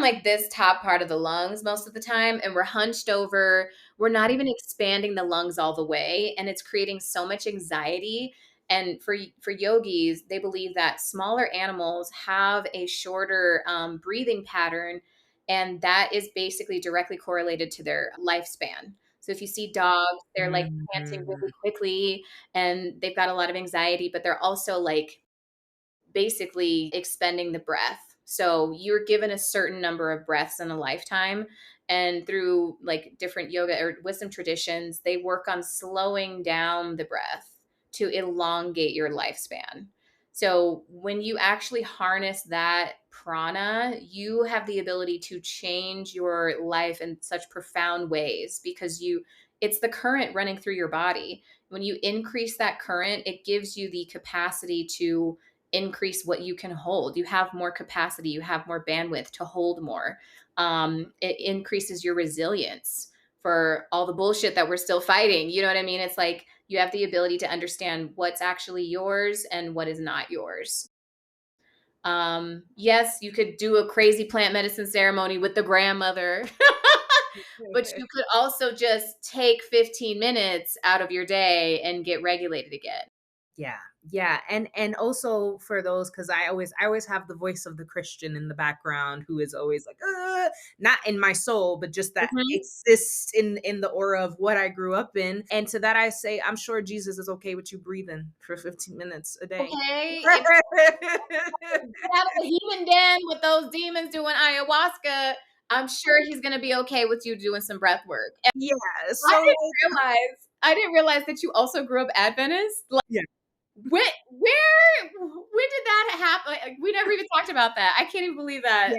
like this top part of the lungs most of the time, and we're hunched over. We're not even expanding the lungs all the way, and it's creating so much anxiety. And for yogis, they believe that smaller animals have a shorter breathing pattern, and that is basically directly correlated to their lifespan. So if you see dogs, they're like panting Mhm. really quickly and they've got a lot of anxiety, but they're also like basically expending the breath. So you're given a certain number of breaths in a lifetime. And through like different yoga or wisdom traditions, they work on slowing down the breath to elongate your lifespan. So when you actually harness that prana, you have the ability to change your life in such profound ways because it's the current running through your body. When you increase that current, it gives you the capacity to increase what you can hold. You have more capacity, you have more bandwidth to hold more. It increases your resilience for all the bullshit that we're still fighting. You know what I mean? It's like you have the ability to understand what's actually yours and what is not yours. Yes, you could do a crazy plant medicine ceremony with the grandmother, but you could also just take 15 minutes out of your day and get regulated again. Yeah, yeah, and also for those, because I always have the voice of the Christian in the background who is always like, not in my soul, but just that Mhm. exists in the aura of what I grew up in. And to that I say, I'm sure Jesus is okay with you breathing for 15 minutes a day. Okay, if get out of the heathen den with those demons doing ayahuasca, I'm sure he's gonna be okay with you doing some breath work. And Yeah, so I didn't realize that you also grew up Adventist. Like, yeah. when did that happen? Like, we never even talked about that. I can't even believe that.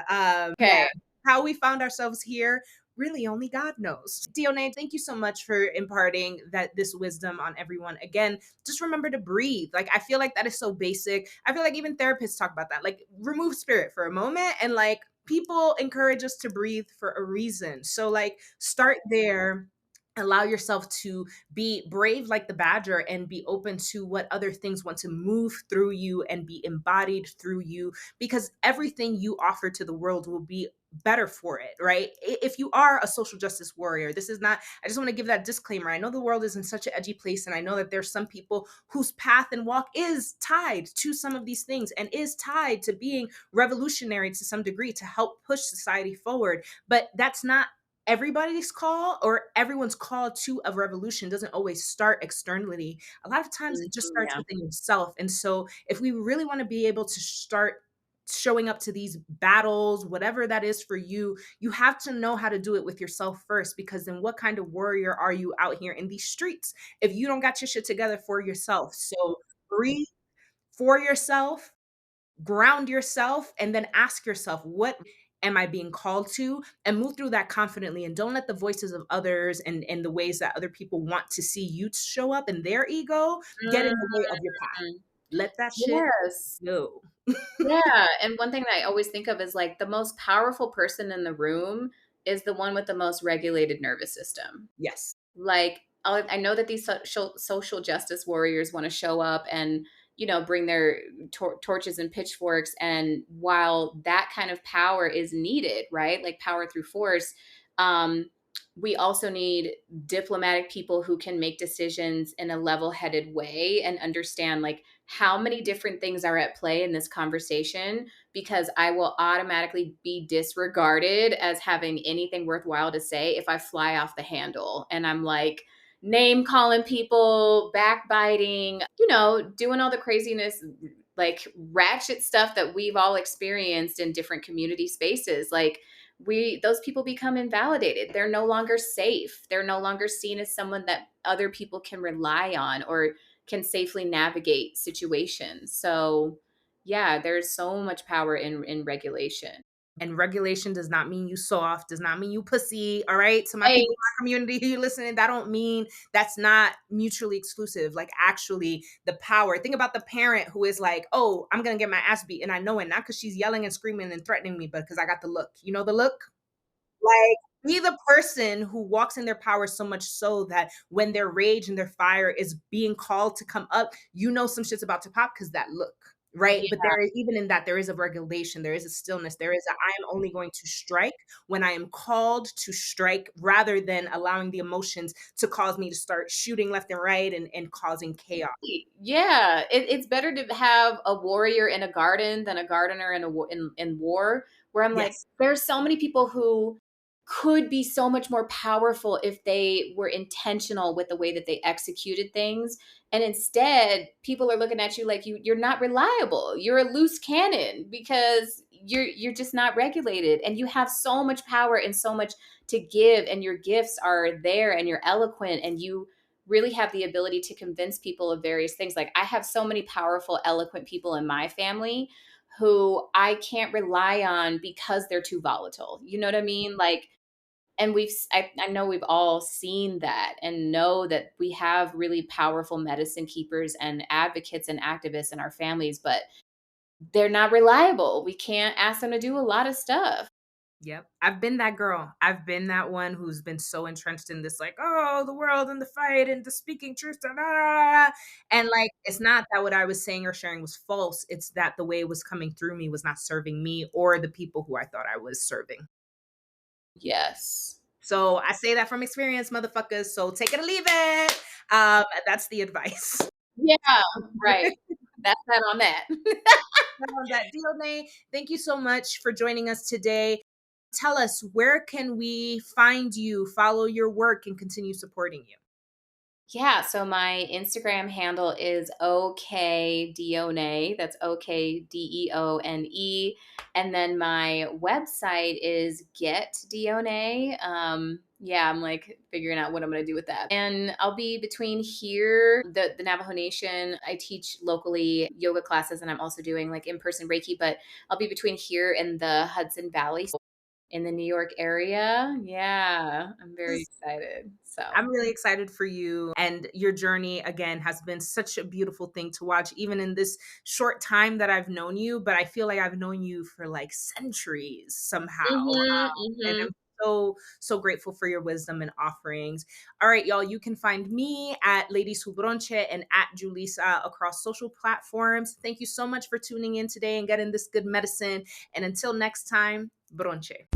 Yeah. Okay. How we found ourselves here, really only God knows. Dione, thank you so much for imparting this wisdom on everyone. Again, just remember to breathe. Like I feel like that is so basic. I feel like even therapists talk about that. Like remove spirit for a moment and like people encourage us to breathe for a reason. So like start there. Allow yourself to be brave like the badger and be open to what other things want to move through you and be embodied through you, because everything you offer to the world will be better for it, right? If you are a social justice warrior, this is not, I just want to give that disclaimer. I know the world is in such an edgy place, and I know that there's some people whose path and walk is tied to some of these things and is tied to being revolutionary to some degree to help push society forward. But that's not everybody's call, or everyone's call to a revolution doesn't always start externally. A lot of times it just Mhm, starts yeah. within yourself. And so if we really want to be able to start showing up to these battles, whatever that is for you, you have to know how to do it with yourself first, because then what kind of warrior are you out here in these streets if you don't got your shit together for yourself? So breathe for yourself, ground yourself, and then ask yourself, what am I being called to? And move through that confidently. And don't let the voices of others and the ways that other people want to see you show up in their ego get in the way of your path. Mhm. Let that shit Yes. go. Yeah, and one thing that I always think of is, like, the most powerful person in the room is the one with the most regulated nervous system. Yes. Like, I know that these social justice warriors wanna show up and, bring their torches and pitchforks, and while that kind of power is needed, right, like power through force, um, we also need diplomatic people who can make decisions in a level-headed way and understand like how many different things are at play in this conversation, because I will automatically be disregarded as having anything worthwhile to say if I fly off the handle and I'm like name calling people, backbiting, doing all the craziness, like ratchet stuff that we've all experienced in different community spaces. Like we those people become invalidated. They're no longer safe. They're no longer seen as someone that other people can rely on or can safely navigate situations. So yeah, there's so much power in regulation. And regulation does not mean you soft, does not mean you pussy. All right. So my Right. people in my community who you listening, that don't mean that's not mutually exclusive. Like actually the power. Think about the parent who is like, oh, I'm gonna get my ass beat. And I know it not because she's yelling and screaming and threatening me, but because I got the look. You know the look? Like, be the person who walks in their power so much so that when their rage and their fire is being called to come up, you know some shit's about to pop because that look, right? But Yeah. there is even in that, there is a regulation, there is a stillness, there is a I am only going to strike when I am called to strike rather than allowing the emotions to cause me to start shooting left and right and causing chaos. Yeah, it's better to have a warrior in a garden than a gardener in war. Where I'm like, Yes. there's so many people who could be so much more powerful if they were intentional with the way that they executed things. And instead, people are looking at you like you're not reliable. You're a loose cannon because you're just not regulated, and you have so much power and so much to give, and your gifts are there, and you're eloquent, and you really have the ability to convince people of various things. Like I have so many powerful, eloquent people in my family who I can't rely on because they're too volatile. You know what I mean? Like, and I know we've all seen that and know that we have really powerful medicine keepers and advocates and activists in our families, but they're not reliable. We can't ask them to do a lot of stuff. Yep. I've been that girl. I've been that one who's been so entrenched in this, like, oh, the world and the fight and the speaking truth. Da, da, da, da. And like, it's not that what I was saying or sharing was false. It's that the way it was coming through me was not serving me or the people who I thought I was serving. Yes. So I say that from experience, motherfuckers. So take it or leave it. That's the advice. Yeah, right. That's that on that. On that deal, Nay. Thank you so much for joining us today. Tell us, where can we find you, follow your work, and continue supporting you? Yeah, so my Instagram handle is okdeone. That's OKDEONE. And then my website is Get Deone. Yeah, I'm like figuring out what I'm gonna do with that. And I'll be between here, the Navajo Nation. I teach locally yoga classes, and I'm also doing like in-person Reiki, but I'll be between here and the Hudson Valley in the New York area. Yeah, I'm very excited. So I'm really excited for you, and your journey again has been such a beautiful thing to watch even in this short time that I've known you, but I feel like I've known you for like centuries somehow. mhm, And mhm. I'm so grateful for your wisdom and offerings. All right, y'all, you can find me at Ladies Who Bronche and at Julissa across social platforms. Thank you so much for tuning in today and getting this good medicine. And until next time, bronche.